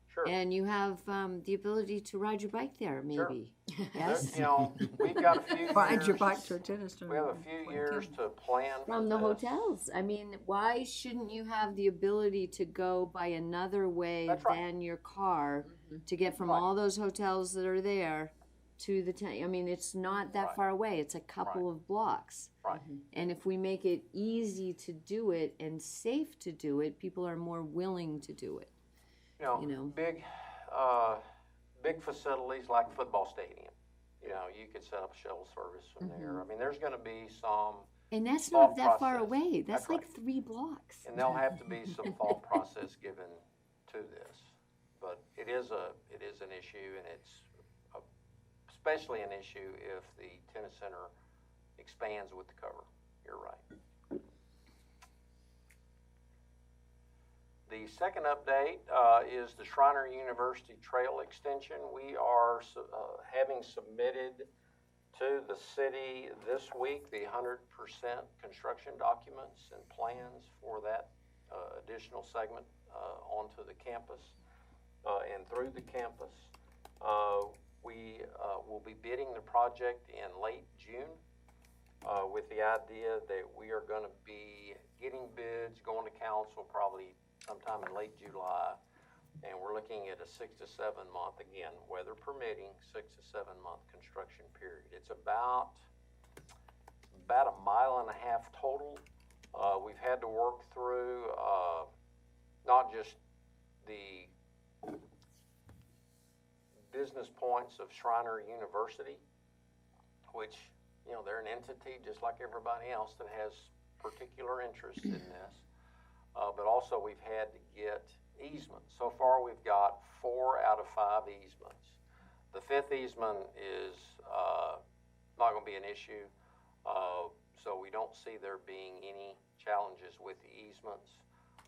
Sure. and you have the ability to ride your bike there, maybe. Yes? You know, we've got a few Ride your years- bike to a tennis We tournament. have a few years to plan for From the this. hotels. I mean, why shouldn't you have the ability to go by another way That's right. than your car to get from Right. all those hotels that are there to the I mean, it's not that Right. far away. It's a couple Right. of blocks. Right. And if we make it easy to do it and safe to do it, people are more willing to do it. You know, big facilities like football stadium. You know, you could set up shuttle service from there. I mean, there's going to be some, And that's Thought not that far process. away. That's That's like right. 3 blocks. and there'll have to be some thought process given to this. But it is an issue, and it's especially an issue if the tennis center expands with the cover. You're right. The second update is the Shriner University Trail Extension. We are having submitted to the city this week the 100% construction documents and plans for that additional segment onto the campus and through the campus. We will be bidding the project in late June with the idea that we are going to be getting bids, going to council probably sometime in late July, and we're looking at a 6 to 7 month, again, weather permitting, 6 to 7 month construction period. It's about a mile and a half total. We've had to work through not just the business points of Shriner University, which, you know, they're an entity just like everybody else that has particular interest in this. But also we've had to get easements. So far we've got 4 out of 5 easements. The 5th easement is not going to be an issue, so we don't see there being any challenges with the easements.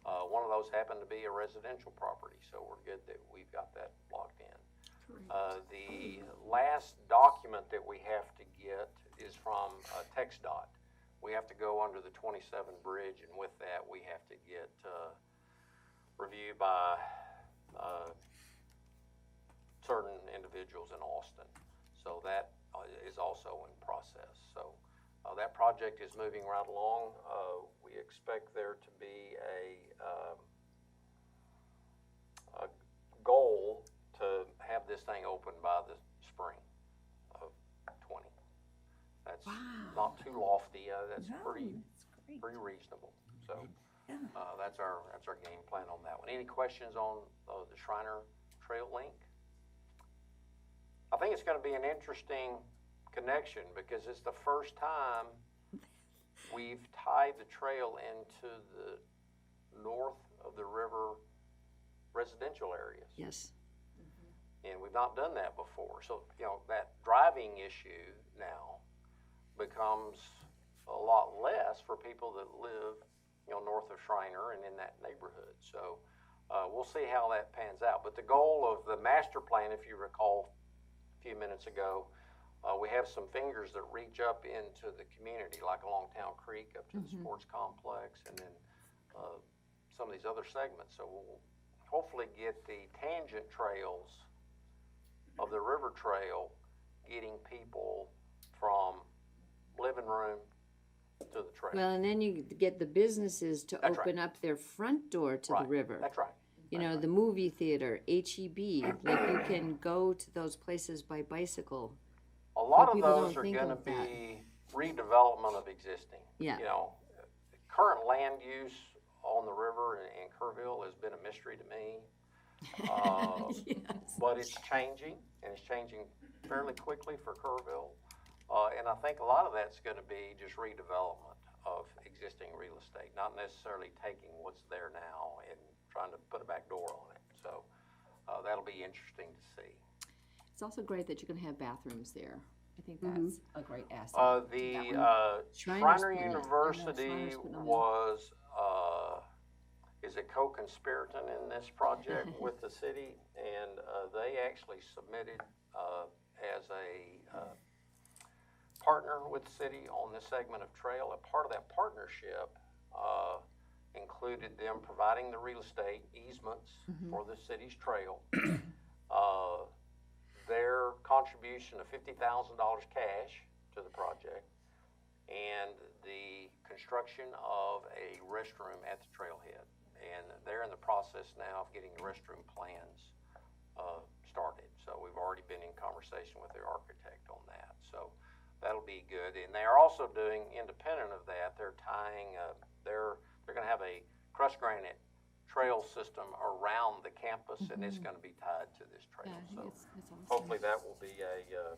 One of those happened to be a residential property, so we're good that we've got that locked in. The last document that we have to get is from TxDOT. We have to go under the 27 bridge, and with that, we have to get reviewed by certain individuals in Austin. So that is also in process. So that project is moving right along. We expect there to be a goal to have this thing open by the spring of 20. That's not too lofty. That's pretty reasonable. So that's our game plan on that one. Any questions on the Shriner Trail link? I think it's going to be an interesting connection because it's the first time we've tied the trail into the north of the river residential areas. Yes. And we've not done that before. So, you know, that driving issue now becomes a lot less for people that live, you know, north of Shriner and in that neighborhood. So we'll see how that pans out. But the goal of the master plan, if you recall a few minutes ago, we have some fingers that reach up into the community, like along Town Creek up to the sports complex, and then some of these other segments. So we'll hopefully get the tangent trails of the river trail getting people from living room to the trail. Well, and then you get the businesses to That's open up their front door to the river. That's right. You know, the movie theater, HEB, like you can go to those places by bicycle. A lot of people those don't are think going to of that. be redevelopment of existing. Yeah. You know, current land use on the river in Kerrville has been a mystery to me. Yes. But it's changing, and it's changing fairly quickly for Kerrville. And I think a lot of that's gonna be just redevelopment of existing real estate, not necessarily taking what's there now and trying to put a back door on it. So that'll be interesting to see. It's also great that you're gonna have bathrooms there. I think that's a great asset. The Shriners Shriner putting it. University Shriners putting them in. was, is a co-conspirator in this project with the city, and they actually submitted as a partner with the city on this segment of trail. And part of that partnership included them providing the real estate easements for the city's trail. Their contribution of $50,000 cash to the project, and the construction of a restroom at the trailhead. And they're in the process now of getting the restroom plans started. So we've already been in conversation with their architect on that. So that'll be good. And they are also doing, independent of that, they're tying, they're going to have a crushed granite trail system around the campus, and it's going to be tied to this trail. Yeah, I think it's awesome. Hopefully that will be a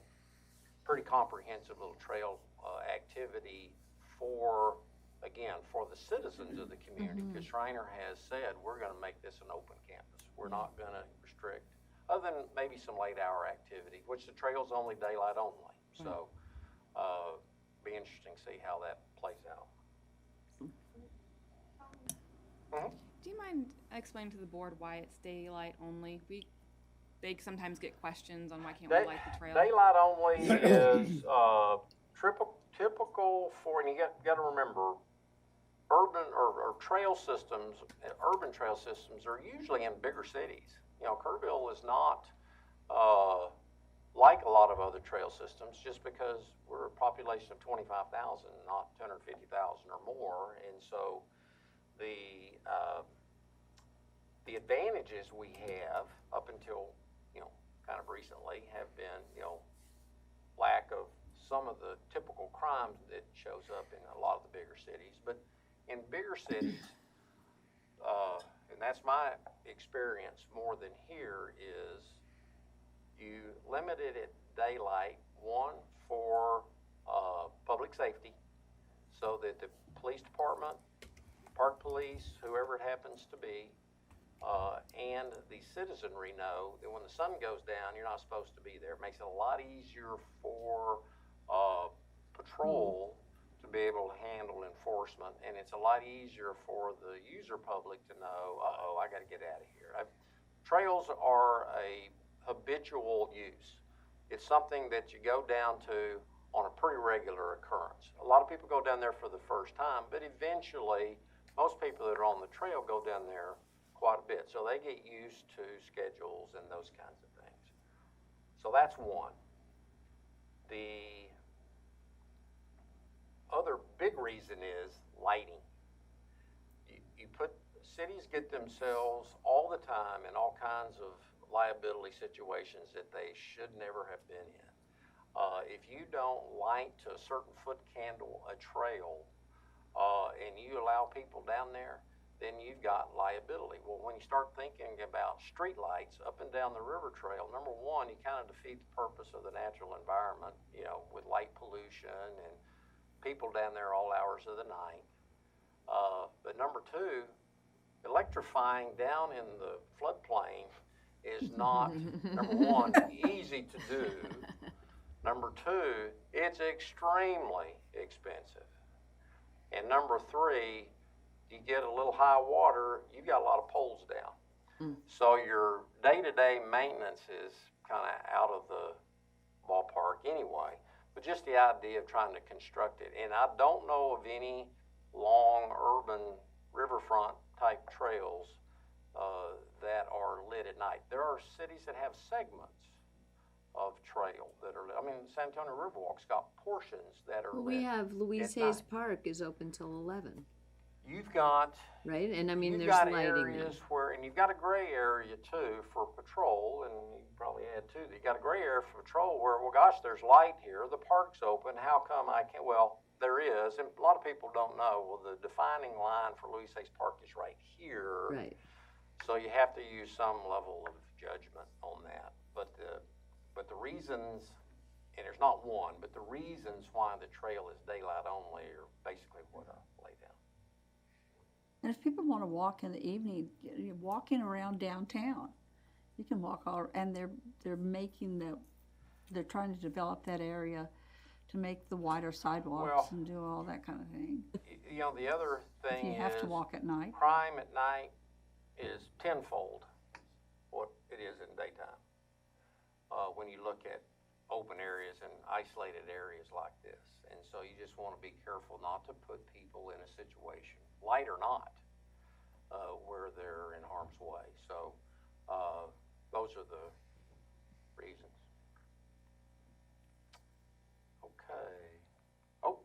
pretty comprehensive little trail activity for, again, for the citizens of the community, because Shriner has said, we're going to make this an open campus. We're not going to restrict, other than maybe some late hour activity, which the trail's only daylight only. So be interesting to see how that plays out. Do you mind explaining to the board why it's daylight only? They sometimes get questions on why can't we light the trail. Daylight only is typical for, and you got to remember, urban or trail systems, urban trail systems are usually in bigger cities. You know, Kerrville is not like a lot of other trail systems, just because we're a population of 25,000, not 250,000 or more, and so the advantages we have up until, kind of recently have been, lack of some of the typical crimes that shows up in a lot of the bigger cities. But in bigger cities, and that's my experience more than here, is you limit it at daylight, one, for public safety, so that the police department, park police, whoever it happens to be, and the citizenry know that when the sun goes down, you're not supposed to be there. It makes it a lot easier for patrol to be able to handle enforcement, and it's a lot easier for the user public to know, uh-oh, I got to get out of here. Trails are a habitual use. It's something that you go down to on a pretty regular occurrence. A lot of people go down there for the first time, but eventually, most people that are on the trail go down there quite a bit. So they get used to schedules and those kinds of things. So that's one. The other big reason is lighting. Cities get themselves all the time in all kinds of liability situations that they should never have been in. If you don't light to a certain foot candle a trail, and you allow people down there, then you've got liability. Well, when you start thinking about street lights up and down the river trail, number one, you kind of defeat the purpose of the natural environment, with light pollution and people down there all hours of the night. But number two, electrifying down in the floodplain is not, number one, easy to do. Number two, it's extremely expensive. And number three, you get a little high water, you got a lot of poles down. So your day-to-day maintenance is kind of out of the ballpark anyway. But just the idea of trying to construct it. And I don't know of any long urban riverfront type trails that are lit at night. There are cities that have segments of trail that are lit. I mean, San Antonio Riverwalk's got portions that are lit. We have Louise at Hayes night. Park is open till 11, You've got right? And I mean, you've there's got lighting there. areas where, and you've got a gray area too for patrol, and you probably add too, that you got a gray area for patrol where, well, gosh, there's light here, the park's open, how come I can't? Well, there is, and a lot of people don't know. Well, the defining line for Louise Hayes Park is right here. Right. So you have to use some level of judgment on that. But the reasons, and there's not one, but the reasons why the trail is daylight only are basically what I laid out. And if people want to walk in the evening, you're walking around downtown. You can walk all, and they're trying to develop that area to make the wider sidewalks and do all that kind of thing. You know, the other thing If you have to walk at night. crime at night is tenfold what it is in daytime. When you look at open areas and isolated areas like this. And so you just want to be careful not to put people in a situation, light or not, where they're in harm's way. So those are the reasons. Okay. Oh,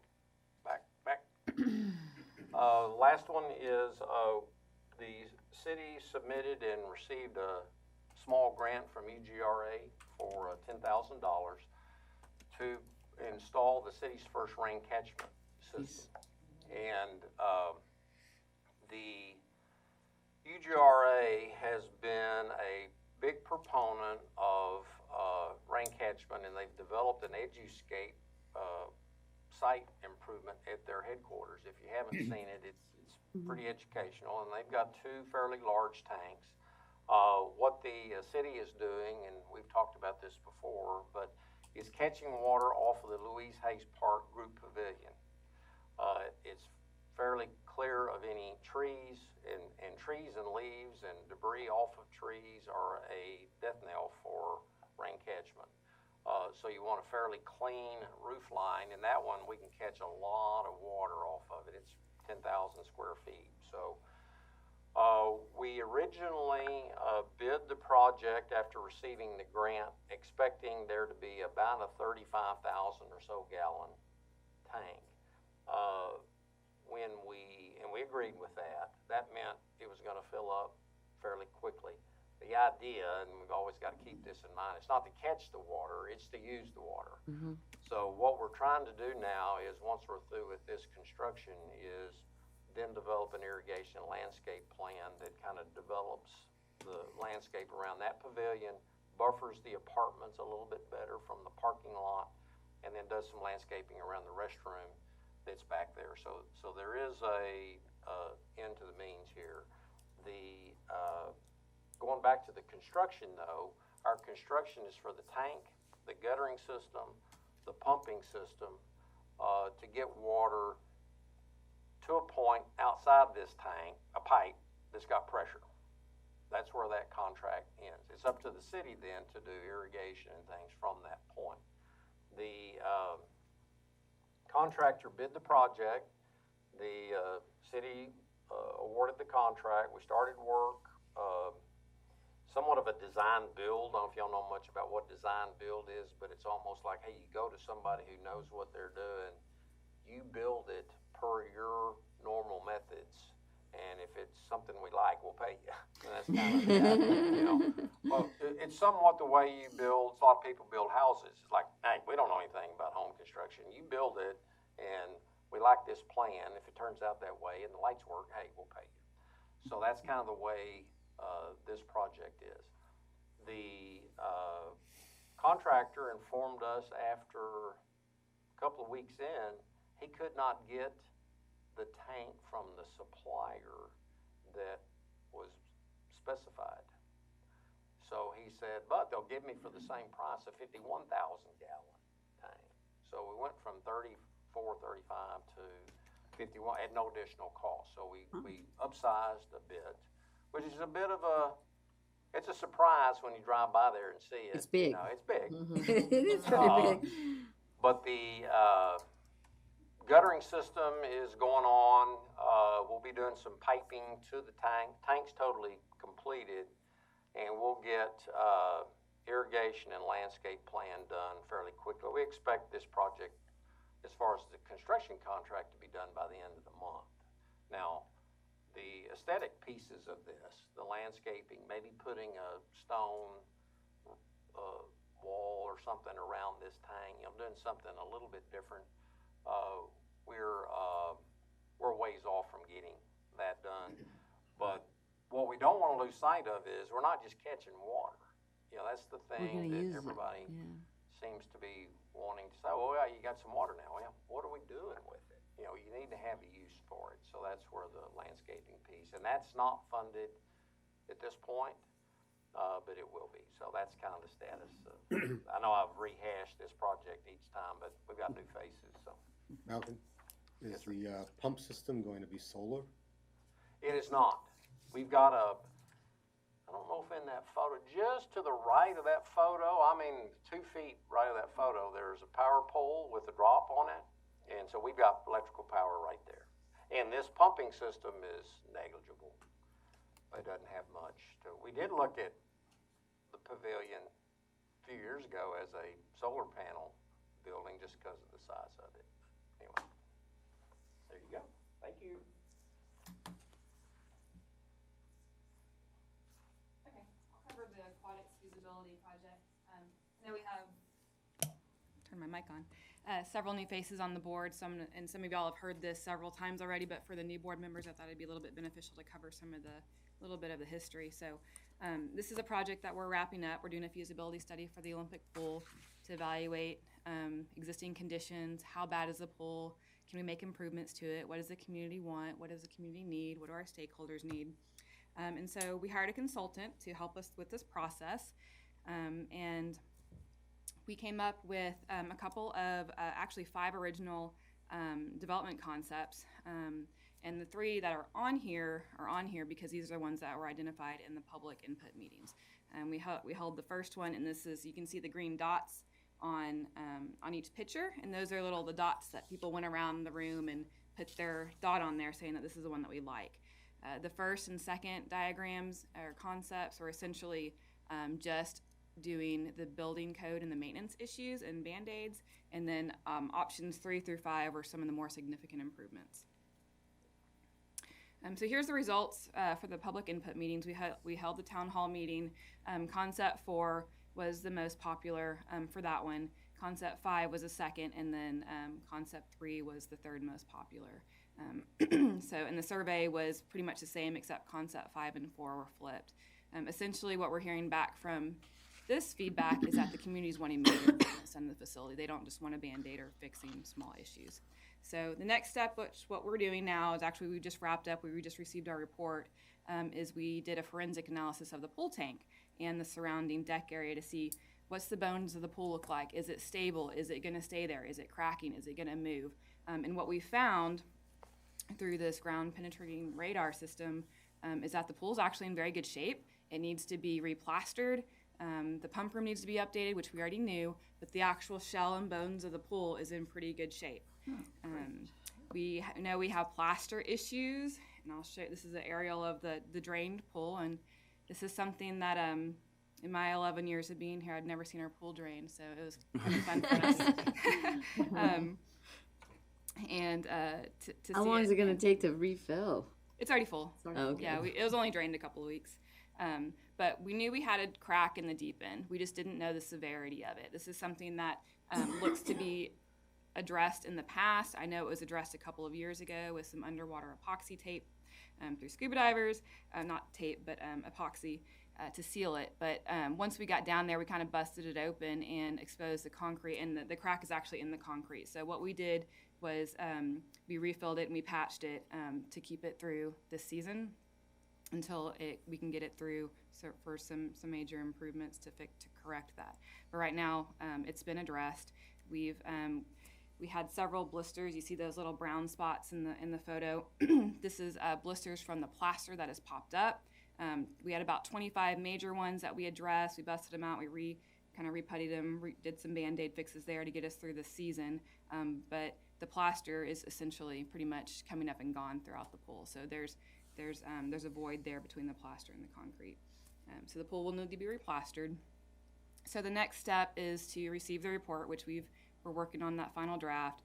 back. Last one is the city submitted and received a small grant from UGRA for $10,000 to install the city's first rain catchment system. And the UGRA has been a big proponent of rain catchment, and they've developed an eduscape site improvement at their headquarters. If you haven't seen it, it's pretty educational, and they've got 2 fairly large tanks. What the city is doing, and we've talked about this before, but is catching water off of the Louise Hayes Park Group Pavilion. It's fairly clear of any trees, and trees and leaves and debris off of trees are a death knell for rain catchment. So you want a fairly clean roof line, and that one we can catch a lot of water off of it. It's 10,000 square feet. So we originally bid the project after receiving the grant, expecting there to be about a 35,000 or so gallon tank. When we agreed with that, that meant it was going to fill up fairly quickly. The idea, and we've always got to keep this in mind, it's not to catch the water, it's to use the water. Mm-hmm. So what we're trying to do now is, once we're through with this construction, is then develop an irrigation landscape plan that kind of develops the landscape around that pavilion, buffers the apartments a little bit better from the parking lot, and then does some landscaping around the restroom that's back there. So there is a end to the means here. The going back to the construction, though, our construction is for the tank, the guttering system, the pumping system, to get water to a point outside this tank, a pipe that's got pressure. That's where that contract ends. It's up to the city then to do irrigation and things from that point. The contractor bid the project. The city awarded the contract. We started work. Somewhat of a design build. I don't know if y'all know much about what design build is, but it's almost like, hey, you go to somebody who knows what they're doing, you build it per your normal methods, and if it's something we like, we'll pay you. And that's kind of that, you know. Well, it's somewhat the way you build. A lot of people build houses. It's like, hey, we don't know anything about home construction. You build it, and we like this plan. If it turns out that way and the lights work, hey, we'll pay you. So that's kind of the way this project is. The contractor informed us after a couple of weeks in, he could not get the tank from the supplier that was specified. So he said, but they'll give me for the same price a 51,000 gallon tank. So we went from 34, 35 to 51 at no additional cost. So we upsized a bit, which is a bit of it's a surprise when you drive by there and see it. It's big. You know, it's big. It is pretty big. But the guttering system is going on. We'll be doing some piping to the tank. Tank's totally completed, and we'll get irrigation and landscape plan done fairly quickly. We expect this project, as far as the construction contract, to be done by the end of the month. Now, the aesthetic pieces of this, the landscaping, maybe putting a stone wall or something around this tank, you know, doing something a little bit different. We're ways off from getting that done. But what we don't want to lose sight of is we're not just catching water. You know, that's the We're thing gonna that use it, everybody yeah. seems to be wanting to say, well, yeah, you got some water now. Well, what are we doing with it? You know, you need to have a use for it. So that's where the landscaping piece, and that's not funded at this point, but it will be. So that's kind of the status. I know I've rehashed this project each time, but we've got new faces, so. Malcolm, is the pump system going to be solar? It is not. We've got I don't know if in that photo, just to the right of that photo, I mean, 2 feet right of that photo, there's a power pole with a drop on it. And so we've got electrical power right there. And this pumping system is negligible. It doesn't have much. We did look at the pavilion a few years ago as a solar panel building just because of the size of it. Anyway, there you go. Thank you. Okay, I'll cover the aquatics feasibility project. I know we have, turn my mic on, several new faces on the board. And some of y'all have heard this several times already, but for the new board members, I thought it'd be a little bit beneficial to cover little bit of the history. So this is a project that we're wrapping up. We're doing a feasibility study for the Olympic pool to evaluate existing conditions. How bad is the pool? Can we make improvements to it? What does the community want? What does the community need? What do our stakeholders need? And so we hired a consultant to help us with this process. And we came up with a couple of, actually 5 original development concepts. And the 3 that are on here because these are the ones that were identified in the public input meetings. And we held the first one, and this is, you can see the green dots on each picture, and those are the dots that people went around the room and put their dot on there saying that this is the one that we like. The first and second diagrams or concepts were essentially just doing the building code and the maintenance issues and Band-Aids, and then options 3 through 5 were some of the more significant improvements. So here's the results for the public input meetings. We held the town hall meeting. Concept 4 was the most popular for that one. Concept 5 was the second, and then concept 3 was the third most popular. And the survey was pretty much the same, except concept 5 and 4 were flipped. Essentially, what we're hearing back from this feedback is that the community is wanting major improvements in the facility. They don't just want a Band-Aid or fixing small issues. So the next step, what we're doing now is actually we just wrapped up, we just received our report, is we did a forensic analysis of the pool tank and the surrounding deck area to see what's the bones of the pool look like. Is it stable? Is it going to stay there? Is it cracking? Is it going to move? And what we found through this ground penetrating radar system is that the pool is actually in very good shape. It needs to be replastered. The pump room needs to be updated, which we already knew, but the actual shell and bones of the pool is in pretty good shape. We know we have plaster issues, and I'll show you, this is an aerial of the drained pool, and this is something that in my 11 years of being here, I'd never seen our pool drain, so it was kind of fun for us. And to How see long is it going to take to refill? It's already full. Oh, okay. Yeah, it was only drained a couple of weeks. But we knew we had a crack in the deep end. We just didn't know the severity of it. This is something that looks to be addressed in the past. I know it was addressed a couple of years ago with some underwater epoxy tape through scuba divers, not tape, but epoxy to seal it. But once we got down there, we kind of busted it open and exposed the concrete, and the crack is actually in the concrete. So what we did was we refilled it and we patched it to keep it through this season until we can get it through for some major improvements to correct that. But right now, it's been addressed. We had several blisters. You see those little brown spots in the photo. This is blisters from the plaster that has popped up. We had about 25 major ones that we addressed. We busted them out. We kind of reputtied them, did some Band-Aid fixes there to get us through the season. But the plaster is essentially pretty much coming up and gone throughout the pool. So there's a void there between the plaster and the concrete. So the pool will need to be replastered. So the next step is to receive the report, which we're working on that final draft,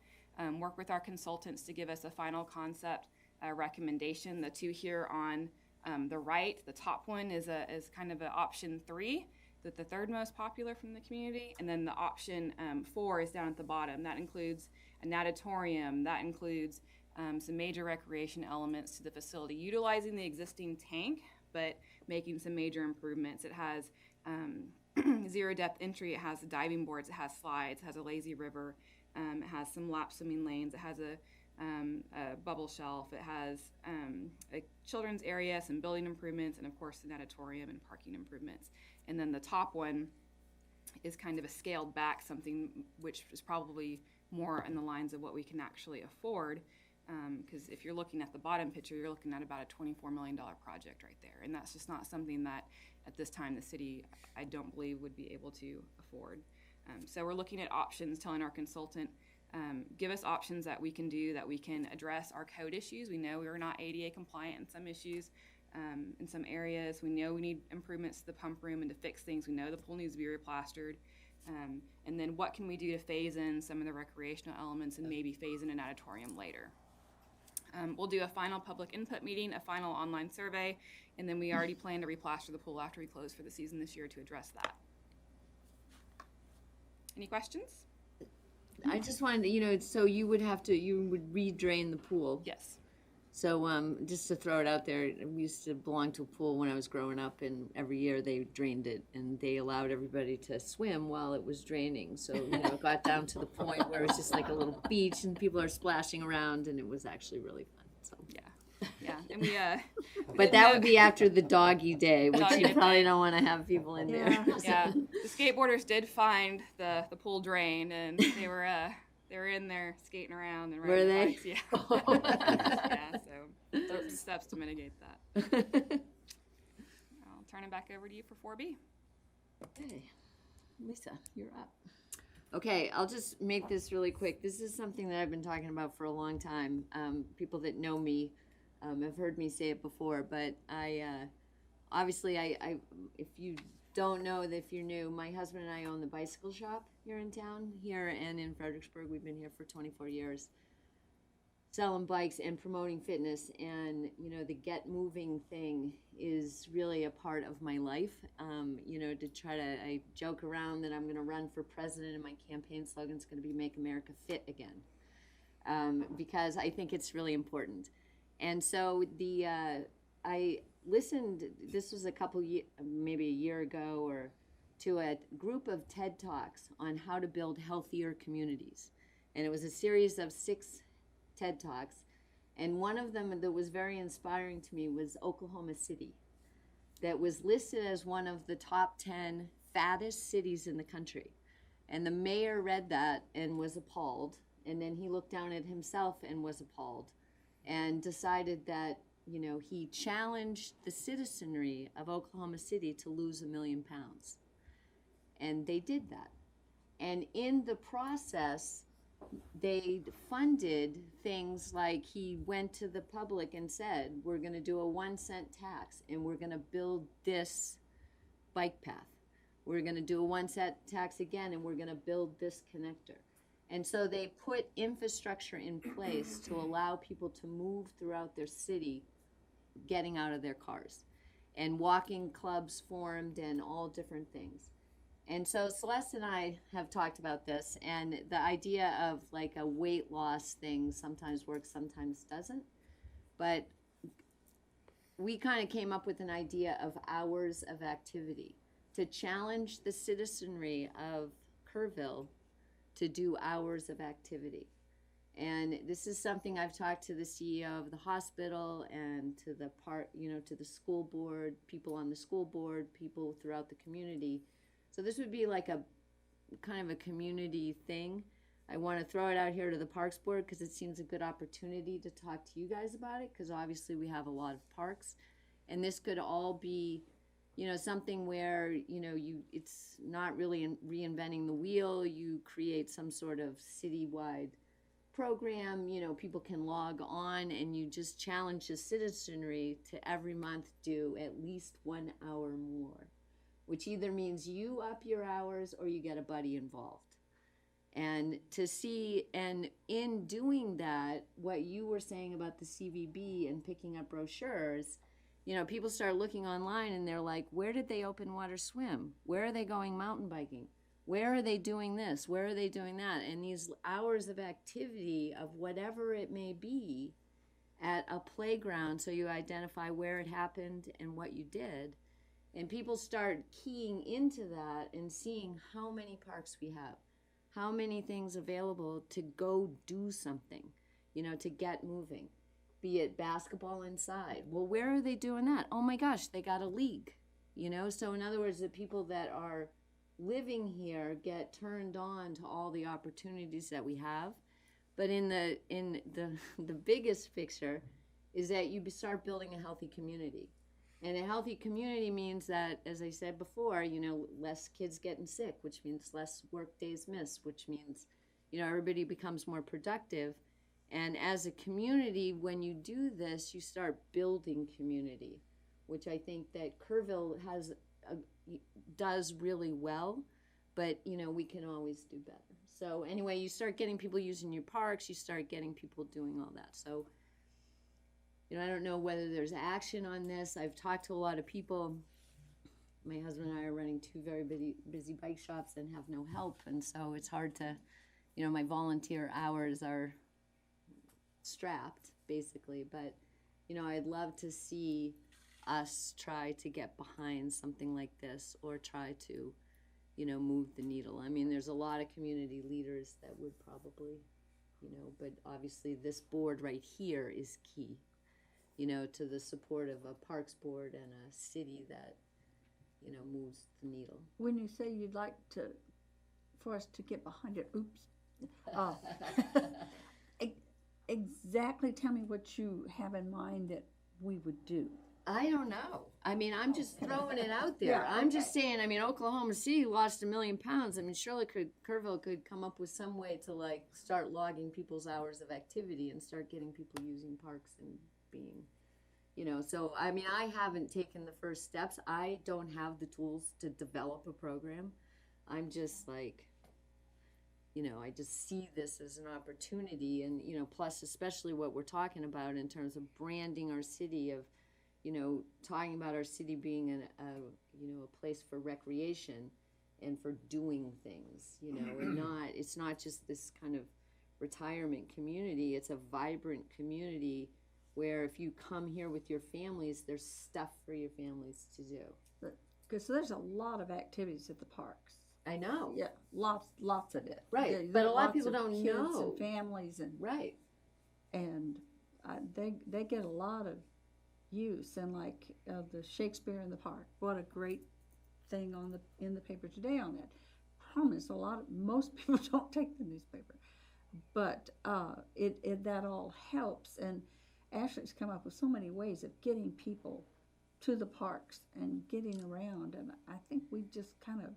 work with our consultants to give us a final concept recommendation. The 2 here on the right, the top one is kind of an option 3, the third most popular from the community, and then the option 4 is down at the bottom. That includes a natatorium, that includes some major recreation elements to the facility, utilizing the existing tank, but making some major improvements. It has zero depth entry, it has diving boards, it has slides, it has a lazy river, it has some lap swimming lanes, it has a bubble shelf, it has a children's area, some building improvements, and of course an auditorium and parking improvements. And then the top one is kind of a scaled back, something which is probably more in the lines of what we can actually afford, because if you're looking at the bottom picture, you're looking at about a $24 million project right there, and that's just not something that at this time the city, I don't believe, would be able to afford. So we're looking at options, telling our consultant, give us options that we can do, that we can address our code issues. We know we're not ADA compliant in some issues, in some areas. We know we need improvements to the pump room and to fix things. We know the pool needs to be replastered. And then what can we do to phase in some of the recreational elements and maybe phase in an auditorium later. We'll do a final public input meeting, a final online survey, and then we already plan to replaster the pool after we close for the season this year to address that. Any questions? I just wanted to, so you would redrain the pool. Yes. So just to throw it out there, we used to belong to a pool when I was growing up, and every year they drained it, and they allowed everybody to swim while it was draining. So, it got down to the point where it was just like a little beach, and people are splashing around, and it was actually really fun. So yeah, and we. But that would be after the doggy day, which you probably don't want to have people in there. Yeah, the skateboarders did find the pool drain, and they were in there skating around and riding bikes. Yeah. Yeah, so took some steps to mitigate that. I'll turn it back over to you for 4B. Okay. Lisa, you're up. Okay, I'll just make this really quick. This is something that I've been talking about for a long time. People that know me have heard me say it before, but obviously, if you don't know, if you're new, my husband and I own the bicycle shop here in town, here and in Fredericksburg. We've been here for 24 years, selling bikes and promoting fitness. And, the get moving thing is really a part of my life. I joke around that I'm going to run for president, and my campaign slogan is going to be Make America Fit Again, because I think it's really important. And so I listened, this was maybe a year ago, or to a group of TED Talks on how to build healthier communities. And it was a series of 6 TED Talks. And one of them that was very inspiring to me was Oklahoma City, that was listed as one of the top 10 fattest cities in the country. And the mayor read that and was appalled. And then he looked down at himself and was appalled, and decided that he challenged the citizenry of Oklahoma City to lose 1 million pounds. And they did that. And in the process, they funded things like, he went to the public and said, we're going to do a 1-cent tax, and we're going to build this bike path. We're going to do a 1-cent tax again, and we're going to build this connector. And so they put infrastructure in place to allow people to move throughout their city, getting out of their cars. And walking clubs formed and all different things. And so Celeste and I have talked about this, and the idea of like a weight loss thing sometimes works, sometimes doesn't. But we kind of came up with an idea of hours of activity to challenge the citizenry of Kerrville to do hours of activity. And this is something I've talked to the CEO of the hospital and to the to the school board, people on the school board, people throughout the community. So this would be like a kind of a community thing. I want to throw it out here to the Parks Board because it seems a good opportunity to talk to you guys about it, because obviously we have a lot of parks. And this could all be, something where, it's not really reinventing the wheel. You create some sort of citywide program, people can log on, and you just challenge the citizenry to every month do at least 1 hour more, which either means you up your hours or you get a buddy involved. And to see, and in doing that, what you were saying about the CVB and picking up brochures, people start looking online and they're like, where did they open water swim? Where are they going mountain biking? Where are they doing this? Where are they doing that? And these hours of activity of whatever it may be at a playground, so you identify where it happened and what you did, and people start keying into that and seeing how many parks we have, how many things available to go do something, to get moving, be it basketball inside. Well, where are they doing that? Oh my gosh, they got a league, So in other words, the people that are living here get turned on to all the opportunities that we have. But in the biggest picture is that you start building a healthy community. And a healthy community means that, as I said before, less kids getting sick, which means less work days missed, which means, everybody becomes more productive. And as a community, when you do this, you start building community, which I think that Kerrville does really well, but, we can always do better. So anyway, you start getting people using your parks, you start getting people doing all that. So, I don't know whether there's action on this. I've talked to a lot of people. My husband and I are running 2 very busy bike shops and have no help. And so it's hard to, my volunteer hours are strapped, basically. But, I'd love to see us try to get behind something like this or try to, move the needle. I mean, there's a lot of community leaders that would probably, but obviously this board right here is key, to the support of a parks board and a city that, moves the needle. When you say you'd like for us to get behind it, exactly tell me what you have in mind that we would do. I don't know. I mean, I'm just throwing it out there. Yeah, I'm just saying, Oklahoma City lost 1 million pounds. Surely Kerrville could come up with some way to start logging people's hours of activity and start getting people using parks and being, so I haven't taken the first steps. I don't have the tools to develop a program. I'm just I just see this as an opportunity, and, plus especially what we're talking about in terms of branding our city, of, talking about our city being a place for recreation and for doing things, and it's not just this kind of retirement community. It's a vibrant community where if you come here with your families, there's stuff for your families to do. Because there's a lot of activities at the parks. I know. Yeah, lots of it. Right, Yeah, but a lot of lots people don't kids know. And families and right, and they get a lot of use, and the Shakespeare in the Park. What a great thing in the paper today on that. Promise most people don't take the newspaper, but that all helps. And Ashley's come up with so many ways of getting people to the parks and getting around, and I think we just kind of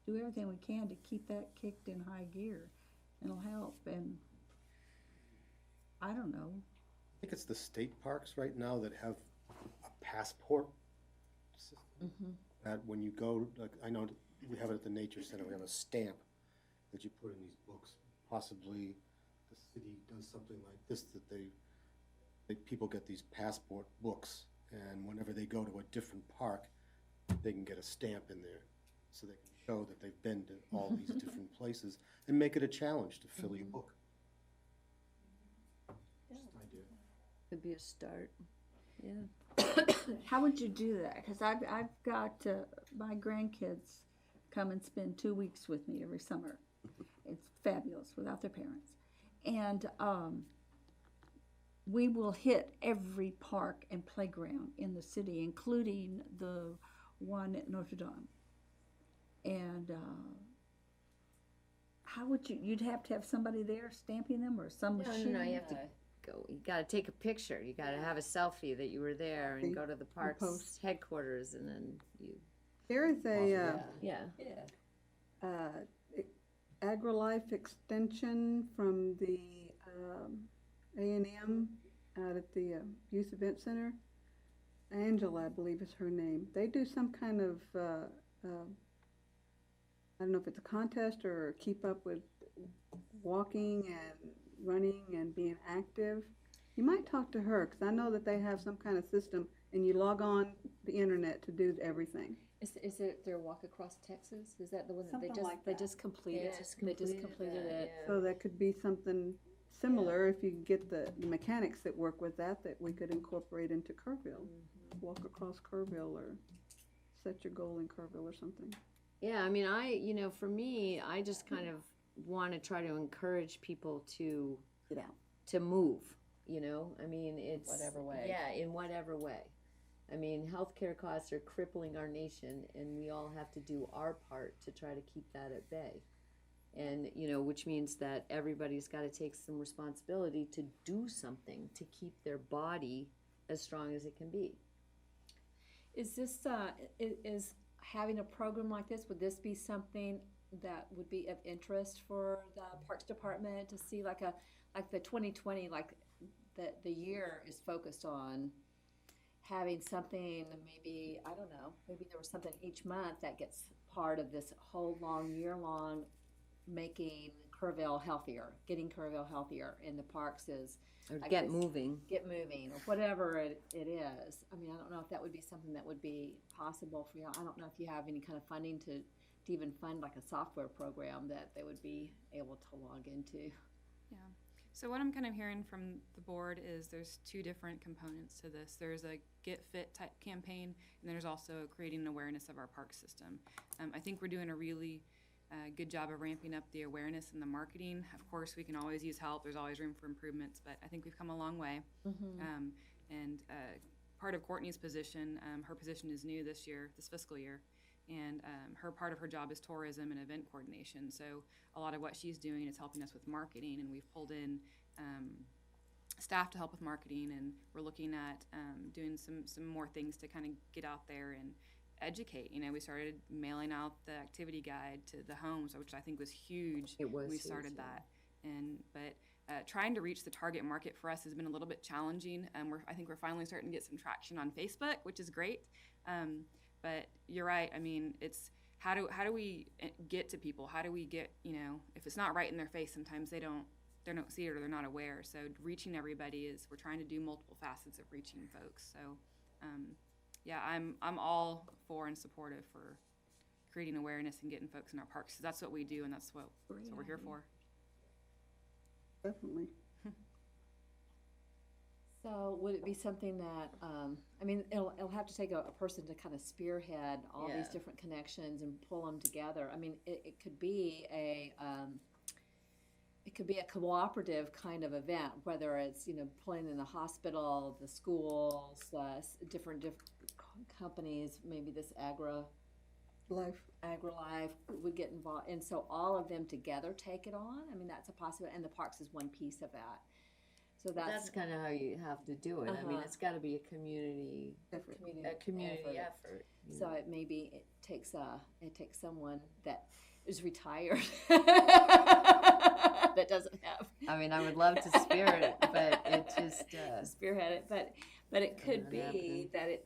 do everything we can to keep that kicked in high gear. It'll help. And I don't know. I think it's the state parks right now that have a passport system. Mm-hmm. That when you go, I know we have it at the Nature Center, we have a stamp that you put in these books. Possibly the city does something like this, that people get these passport books, and whenever they go to a different park, they can get a stamp in there, so they can show that they've been to all these different places, and make it a challenge to fill your book. Just an idea. could be a start. Yeah. How would you do that? Because I've got my grandkids come and spend 2 weeks with me every summer. It's fabulous without their parents. And we will hit every park and playground in the city, including the one at Notre Dame. And how would you'd have to have somebody there stamping them, or some machine? No, you have to go. You got to take a picture. You got to have a selfie that you were there, and go to the park's headquarters, and then you. There is a Yeah. AgriLife extension from the A&M out at the Youth Event Center. Angela, I believe is her name. They do some kind of, I don't know if it's a contest or keep up with walking and running and being active. You might talk to her, because I know that they have some kind of system, and you log on the internet to do everything. Is it their walk across Texas? Is that the one that Something like they that. just completed? Yeah, just They just completed completed that, it. yeah. So that could be something similar, if you could get the mechanics that work with that we could incorporate into Kerrville. Walk across Kerrville or set your goal in Kerrville or something. Yeah, I mean, for me, I just kind of want to try to encourage people to Get out. to move. I mean, it's Whatever way. Yeah, in whatever way. I mean, healthcare costs are crippling our nation, and we all have to do our part to try to keep that at bay. And which means that everybody's got to take some responsibility to do something to keep their body as strong as it can be. Is this, is having a program like this, would this be something that would be of interest for the Parks Department to see like the 2020, like the year is focused on having something, maybe, I don't know, maybe there was something each month that gets part of this whole year-long making Kerrville healthier, getting Kerrville healthier in the parks is. Or I get guess, moving. Get moving, or whatever it is. I mean, I don't know if that would be something that would be possible for you. I don't know if you have any kind of funding to even fund like a software program that they would be able to log into. Yeah. So what I'm kind of hearing from the board is there's two different components to this. There's a Get Fit type campaign, and there's also creating an awareness of our park system. I think we're doing a really good job of ramping up the awareness and the marketing. Of course, we can always use help. There's always room for improvements, but I think we've come a long way. And part of Courtney's position, her position is new this fiscal year, and part of her job is tourism and event coordination. So a lot of what she's doing is helping us with marketing, and we've pulled in staff to help with marketing, and we're looking at doing some more things to kind of get out there and educate. We started mailing out the activity guide to the homes, which I think was huge. It was when we huge, started yeah. that. But trying to reach the target market for us has been a little bit challenging. I think we're finally starting to get some traction on Facebook, which is great. But you're right. I mean, it's how do we get to people? How do we get, if it's not right in their face, sometimes they don't see it or they're not aware. So reaching everybody we're trying to do multiple facets of reaching folks. So yeah, I'm all for and supportive for creating awareness and getting folks in our parks. 'Cause that's what we do, and that's what we're here for. Definitely. So would it be something that, I mean, it'll have to take a person to kind of spearhead all these Yeah. different connections and pull them together. I mean, it could be a cooperative kind of event, whether it's, pulling in the hospital, the schools, different companies, maybe this AgriLife would get involved. And so all of them together take it on. I mean, that's a possibility. And the parks is one piece of that. So that's kind of how you have to do it. I mean, it's got to be a community effort. So it takes someone that is retired that doesn't have. I mean, I would love to spearhead it, but it just spearhead it. But it could be that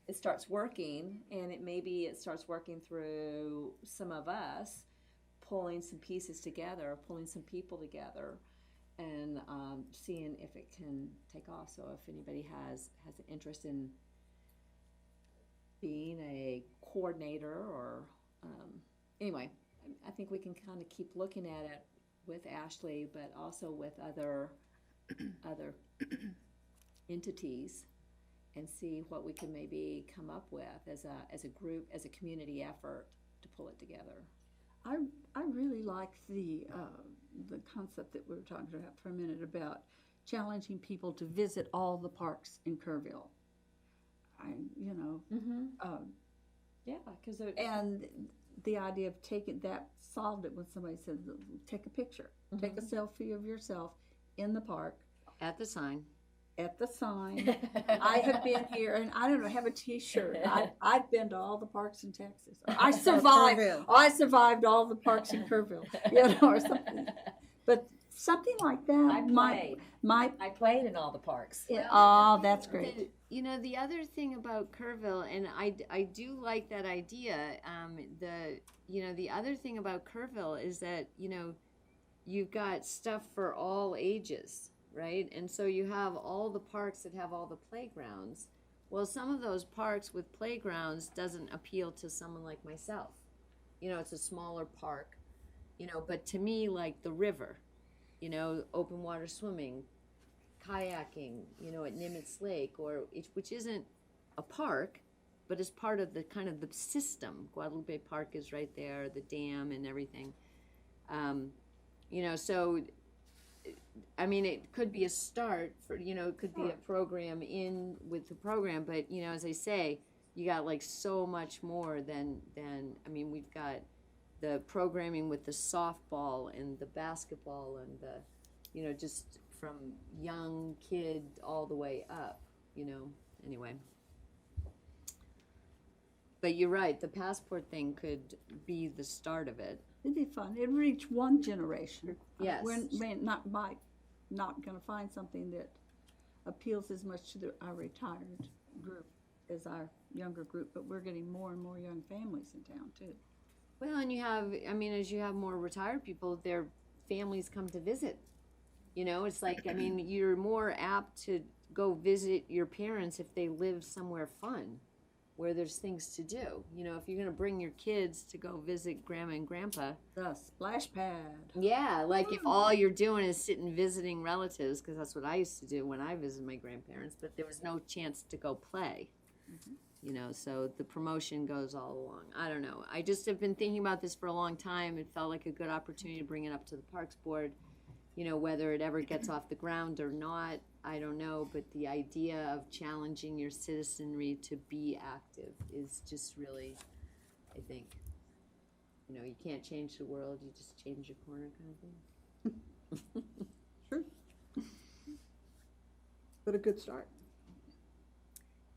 it starts working, and it starts working through some of us pulling some pieces together, pulling some people together, and seeing if it can take off. So if anybody has an interest in being a coordinator or anyway, I think we can kind of keep looking at it with Ashley, but also with other entities, and see what we can maybe come up with as a group, as a community effort to pull it together. I really like the concept that we were talking about for a minute about challenging people to visit all the parks in Kerrville. Yeah, because and the idea of solved it when somebody said, take a picture, take a selfie of yourself in the park. at the sign. At the sign. I have been here, and I don't know, have a T-shirt. I've been to all the parks in Texas. I survived all the parks in Kerrville, or something. But something like that I played in all the parks. Oh, that's great. The other thing about Kerrville, and I do like that idea. The other thing about Kerrville is that you've got stuff for all ages. Right? And so you have all the parks that have all the playgrounds. Well, some of those parks with playgrounds doesn't appeal to someone like myself. It's a smaller park, but to me, like the river, you know, open water swimming, kayaking, you know, at Nimitz Lake, which isn't a park, but is part of the kind of the system. Guadalupe Park is right there, the dam and everything. You know, so, I mean, it could be a start for, you know, it could be a program in with the program, but, you know, as I say, you got like so much more than, I mean, we've got the programming with the softball and the basketball and the, you know, just from young kid all the way up, you know, anyway. But you're right, the passport thing could be the start of it. It'd be fun. It'd reach one generation. Yes. We're not going to find something that appeals as much to our retired group as our younger group, but we're getting more and more young families in town too. Well, and you have, I mean, as you have more retired people, their families come to visit. You know, it's like, I mean, you're more apt to go visit your parents if they live somewhere fun, where there's things to do. You know, if you're going to bring your kids to go visit grandma and grandpa. The splash pad. Yeah, like if all you're doing is sitting visiting relatives, because that's what I used to do when I visited my grandparents, but there was no chance to go play. Mm-hmm. You know, so the promotion goes all along. I don't know. I just have been thinking about this for a long time. It felt like a good opportunity to bring it up to the Parks Board. You know, whether it ever gets off the ground or not, I don't know. But the idea of challenging your citizenry to be active is just really, I think, you know, you can't change the world. You just change your corner kind of thing. Sure. But a good start.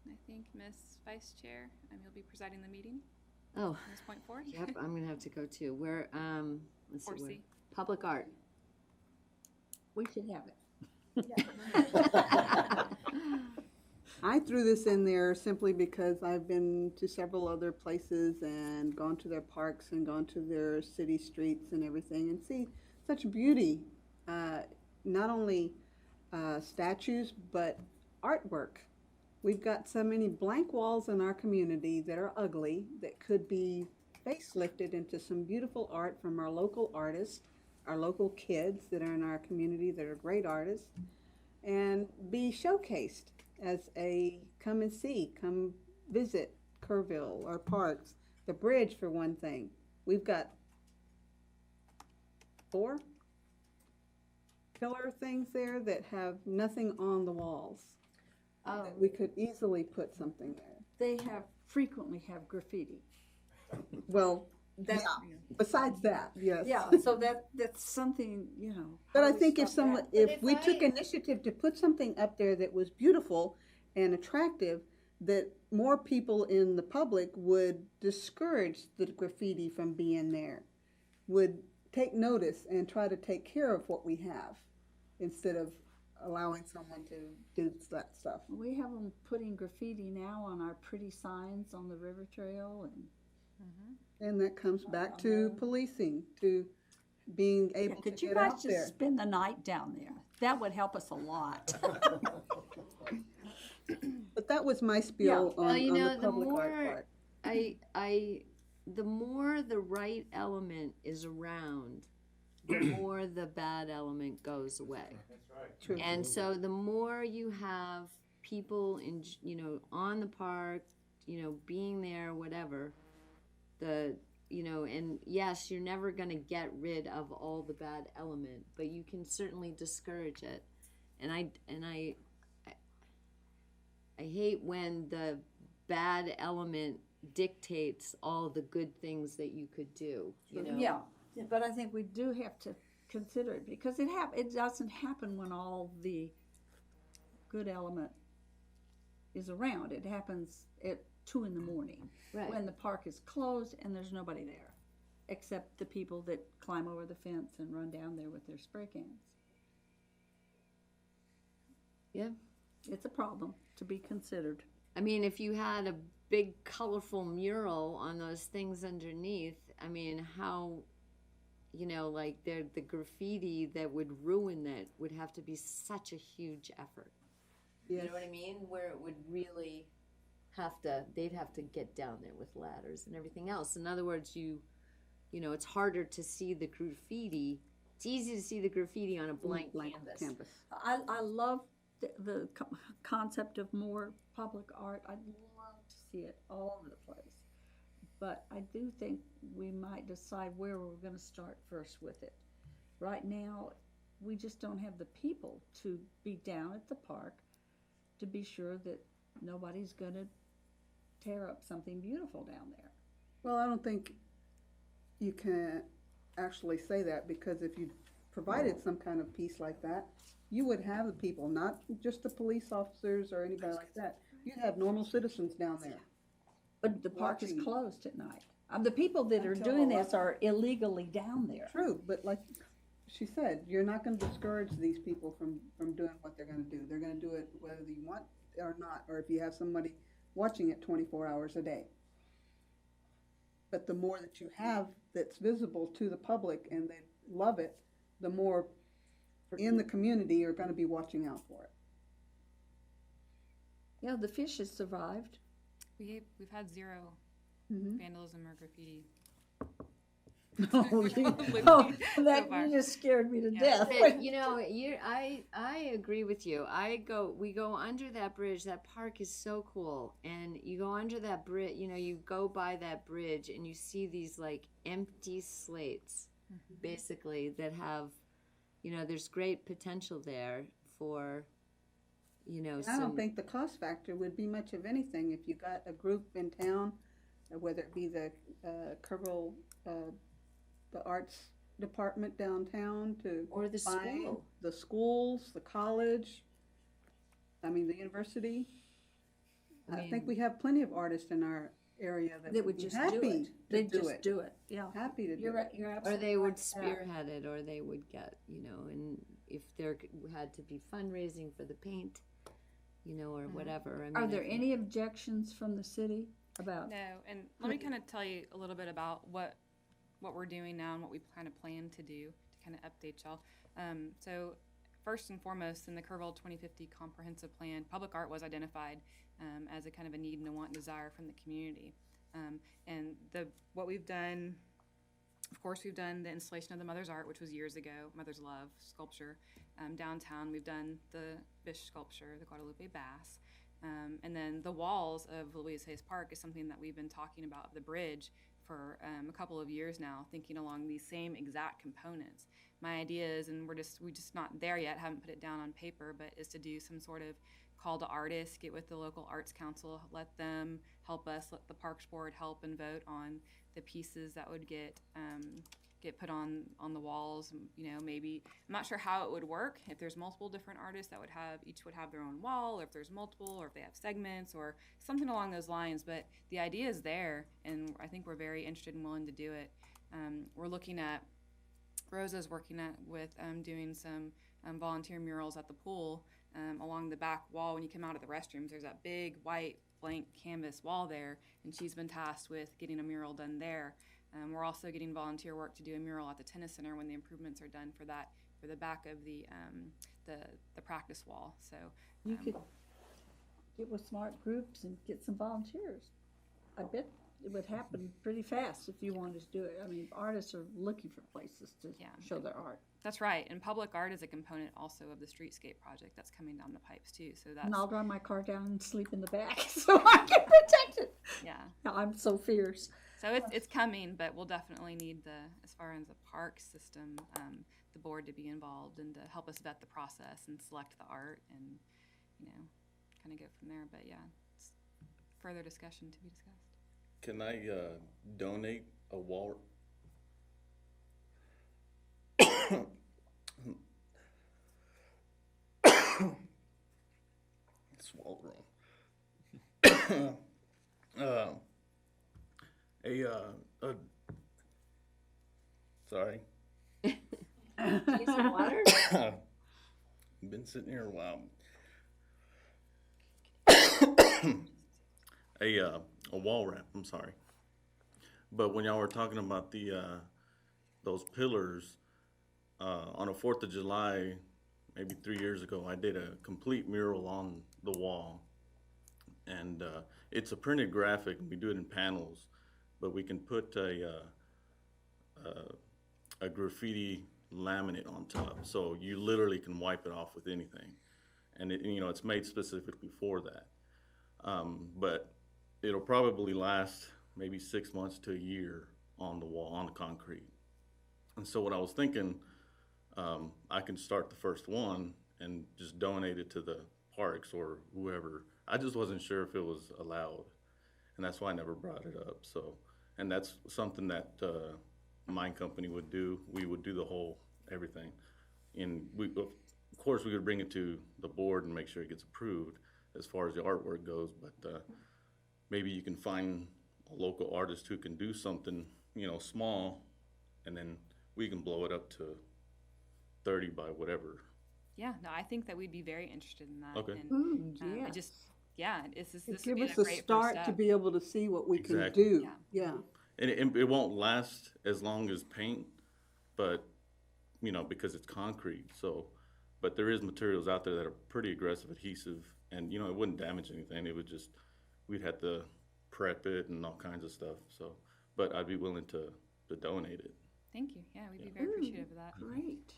I think Ms. Vice Chair, you'll be presiding the meeting. Oh, Ms. Point Four. Yep, I'm gonna have to go too. Where, let's see, where, 4C. public art. We should have it. I threw this in there simply because I've been to several other places and gone to their parks and gone to their city streets and everything and see such beauty, not only statues, but artwork. We've got so many blank walls in our community that are ugly that could be facelifted into some beautiful art from our local artists, our local kids that are in our community that are great artists, and be showcased as a come and see, come visit Kerrville, our parks, the bridge for one thing. We've got 4 pillar things there that have nothing on the walls. That we could easily put something there. They frequently have graffiti. Well, besides that, yes. Yeah, so that's something, you know. But how I we think stop that. if we took initiative to put something up there that was beautiful and attractive, that more people in the public would discourage the graffiti from being there, would take notice and try to take care of what we have instead of allowing someone to do that stuff. We have them putting graffiti now on our pretty signs on the river trail, And that comes back to policing, to being able to could you get guys out just there. spend the night down there? That would help us a lot. But that was my spiel Well, you on know, the the public art more part. the more the right element is around, the more the bad element goes away. That's right. True. And so the more you have people in, you know, on the park, you know, being there, whatever, you know, and yes, you're never going to get rid of all the bad element, but you can certainly discourage it. And I hate when the bad element dictates all the good things that you could do, you know? Yeah, but I think we do have to consider it because it doesn't happen when all the good element is around. It happens at 2 a.m. Right. when the park is closed and there's nobody there, except the people that climb over the fence and run down there with their spray cans. Yeah. It's a problem to be considered. I mean, if you had a big colorful mural on those things underneath, I mean, how, you know, like the graffiti that would ruin that would have to be such a huge effort. Yes. You know what I mean? Where it would really they'd have to get down there with ladders and everything else. In other words, you know, it's harder to see the graffiti It's easy to see the graffiti on a blank canvas. I love the concept of more public art. I'd love to see it all over the place. But I do think we might decide where we're going to start first with it. Right now, we just don't have the people to be down at the park to be sure that nobody's going to tear up something beautiful down there. Well, I don't think you can actually say that, because if you provided some kind of piece like that, you would have the people, not just the police officers or anybody like that. You'd have normal citizens down there. But the park is Watching. closed at night. The people that are Until doing this 11. are illegally down there. True, but like she said, you're not gonna discourage these people from doing what they're gonna do. They're gonna do it whether you want or not, or if you have somebody watching it 24 hours a day. But the more that you have that's visible to the public and they love it, the more in the community are gonna be watching out for it. Yeah, the fish has survived. We've had 0 Mhm. vandalism or graffiti. Oh, So that far. you just scared me to Yeah. death. But, you know, I agree with you. We go under that bridge. That park is so cool, and you go under that bridge. You know, you go by that bridge, and you see these like empty slates, basically, that have, you know, there's great potential there for, you know, I don't think the cost factor would be much of anything if you got a group in town, whether it be the Kerrville, the arts department downtown to or the buy school. the schools, the college, the university. I think we have plenty of artists in our area that They would be just happy do it. to They'd do just it. do it. Yeah. Happy to do You're it. right. You're Or absolutely they would right. spearhead it, or they would get, you know, and if there had to be fundraising for the paint, you know, or whatever. I mean, Are I there think- any objections from the city about? No, and let me kind of tell you a little bit about what we're doing now and what we kind of plan to do to kind of update y'all. So first and foremost, in the Kerrville 2050 comprehensive plan, public art was identified as a kind of a need and a want and desire from the community. And what we've done, of course, we've done the installation of the Mother's Art, which was years ago, Mother's Love sculpture. Downtown, we've done the fish sculpture, the Guadalupe bass. And then the walls of Louise Hayes Park is something that we've been talking about, of the bridge, for a couple of years now, thinking along these same exact components. My idea is, and we're just not there yet, haven't put it down on paper, but is to do some sort of call to artists, get with the local arts council, let them help us, let the Parks Board help and vote on the pieces that would get put on the walls. You know, maybe, I'm not sure how it would work, if there's multiple different artists that each would have their own wall, or if there's multiple, or if they have segments, or something along those lines. But the idea is there, and I think we're very interested and willing to do it. We're looking at, Rosa's working with doing some volunteer murals at the pool along the back wall. When you come out of the restrooms, there's that big white blank canvas wall there, and she's been tasked with getting a mural done there. We're also getting volunteer work to do a mural at the tennis center when the improvements are done for the back of the practice wall. So You could get with smart groups and get some volunteers. I bet it would happen pretty fast if you wanted to do it. I mean, artists are looking for places to show their art. That's right, and public art is a component also of the streetscape project that's coming down the pipes too. So that's, And I'll drive my car down and sleep in the back so I can protect it. yeah. I'm so fierce. So it's coming, but we'll definitely need as far as the park system, the board to be involved and to help us vet the process and select the art and, you know, kind of go from there. But yeah, it's further discussion to be discussed. Can I donate a wall? Swallowed wrong. Sorry. Need some water? Been sitting here a while. A wall wrap, I'm sorry. But when y'all were talking about those pillars, on a 4th of July, maybe 3 years ago, I did a complete mural on the wall. And it's a printed graphic, and we do it in panels, but we can put a graffiti laminate on top, so you literally can wipe it off with anything. And it, you know, it's made specifically for that. But it'll probably last maybe 6 months to a year on the wall, on the concrete. And so what I was thinking, I can start the first one and just donate it to the parks or whoever. I just wasn't sure if it was allowed, and that's why I never brought it up. So, and that's something that my company would do. We would do the whole everything, and we, of course, we would bring it to the board and make sure it gets approved as far as the artwork goes. But maybe you can find a local artist who can do something, you know, small, and then we can blow it up to 30 by whatever. Yeah, no, I think that we'd be very interested in that. Okay. And, Ooh, yeah. it just, yeah, this It would give be us a a great first start to step. be able to see what we can Exactly. do. Yeah. Yeah. And it won't last as long as paint, but, you know, because it's concrete. So, but there is materials out there that are pretty aggressive, adhesive, and, you know, it wouldn't damage anything. It would just, we'd have to prep it and all kinds of stuff. So, but I'd be willing to donate it. Thank you. Yeah, we'd be very appreciative of that. Great.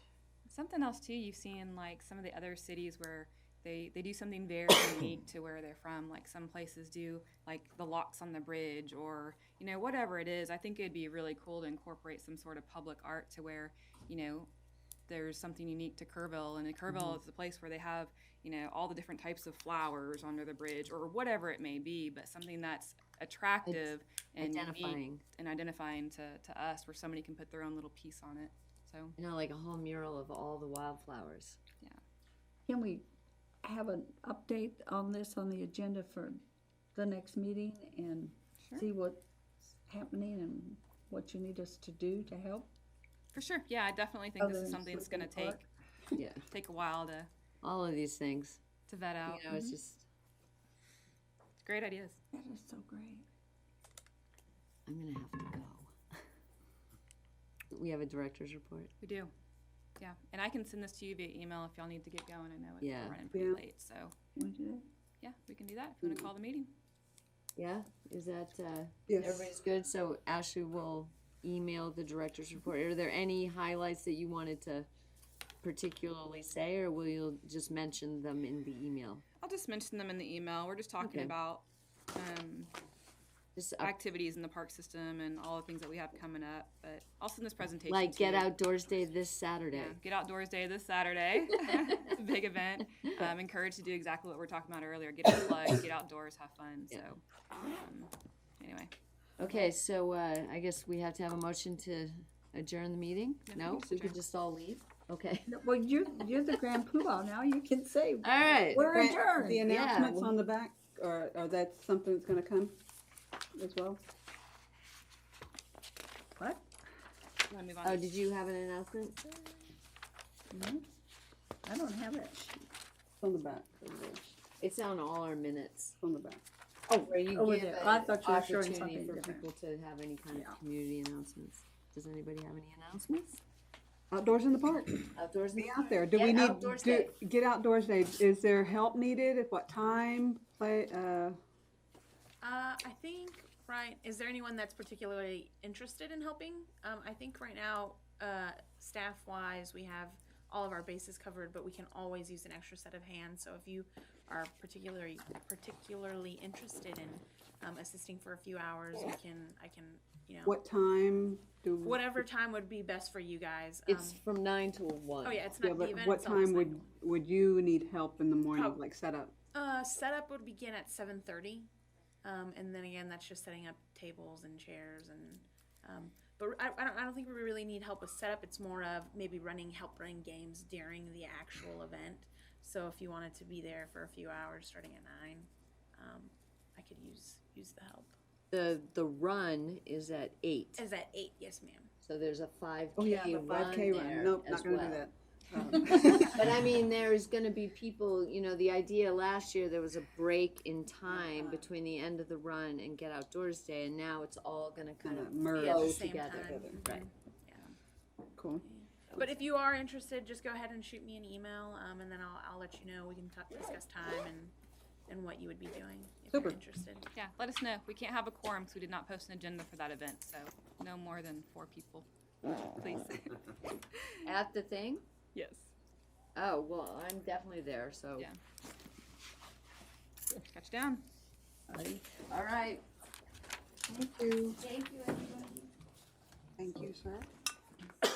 Something else too, you've seen like some of the other cities where they do something very unique to where they're from. Like some places do like the locks on the bridge or, you know, whatever it is. I think it'd be really cool to incorporate some sort of public art to where, you know, there's something unique to Kerrville, and Kerrville is the place where they have, you know, all the different types of flowers under the bridge or whatever it may be, but something that's attractive and identifying. unique and identifying to us where somebody can put their own little piece on it. So, You know, like a whole mural of all the wildflowers. Can we have an update on this on the agenda for the next meeting and see what's happening and what you need us to do to help? for sure. Yeah, I definitely think this Other is than something that's going to Slippery take Yeah. take a while to All of these things. vet out. You know, it's just, It's great ideas. That is so great. I'm going to have to go. We have a director's report. We do. Yeah, and I can send this to you via email if y'all need to get going. I know it's Yeah. running pretty Yeah. late, so Can we do that? yeah, we can do that if you want to call the meeting. Yeah? Is that, Yes. everybody's good? So Ashley will email the director's report. Are there any highlights that you wanted to particularly say, or will you just mention them in the email? I'll just mention them in the email. We're just talking Okay. about Just activities in the park system and all the things that we have coming up. But I'll send this presentation. like to Get you. Outdoors Day this Saturday. Yeah, Get Outdoors Day this Saturday. It's a big event. I'm encouraged to do exactly what we were talking about earlier. Get unplugged, get outdoors, have fun. Yeah. So, anyway. Okay, so I guess we have to have a motion to adjourn the meeting? Yeah, No, we can we could adjourn. just all leave? Okay. No, well, you're the grand poobah now. You can say All right. we're Grant, adjourned. The announcements well- on the back, or that's something that's gonna come as well? What? You wanna move on Oh, to- did you have an announcement? No, I don't have it. It's on the back, over there. It's on all our minutes. It's on the back. Oh, Where you over give there. an I thought you were showing opportunity something for different. people to have any kind Yeah. of community announcements. Does anybody have any announcements? Outdoors in the park. Outdoors? Be out there. Do Get we need, Outdoors Day. get outdoors day? Is there help needed? At what time? I think, right, is there anyone that's particularly interested in helping? I think right now, staff-wise, we have all of our bases covered, but we can always use an extra set of hands. So if you are particularly interested in assisting for a few hours, I can, you know, What time do? whatever time would be best for you guys. It's from 9 to 1. Oh yeah, it's Yeah, not the but event. what it's almost time like- would you need help in the morning, Prob- like set up? Setup would begin at 7:30, and then again, that's just setting up tables and chairs and. But I don't think we really need help with setup. It's more of maybe help running games during the actual event. So if you wanted to be there for a few hours, starting at 9, I could use the help. The run is at 8. Is that 8? Yes, ma'am. So there's a 5K Oh yeah, the 5K run there run. Nope, as not gonna well. do that. But I mean, there's going to be people, you know, the idea last year there was a break in time between the end of the run and Get Outdoors Day, and now it's all going to kind of merge. Yeah, at go the same together. time. Right. Cool. But if you are interested, just go ahead and shoot me an email, and then I'll let you know. We can discuss time and what you would be doing if Super. you're interested. Yeah, let us know. We can't have a quorum because we did not post an agenda for that event, so no more than 4 people. please. At the thing? Yes. Oh, well, I'm definitely there, so. Yeah. Catch you down. All right. Thank you. Thank you, everybody. Thank you, sir.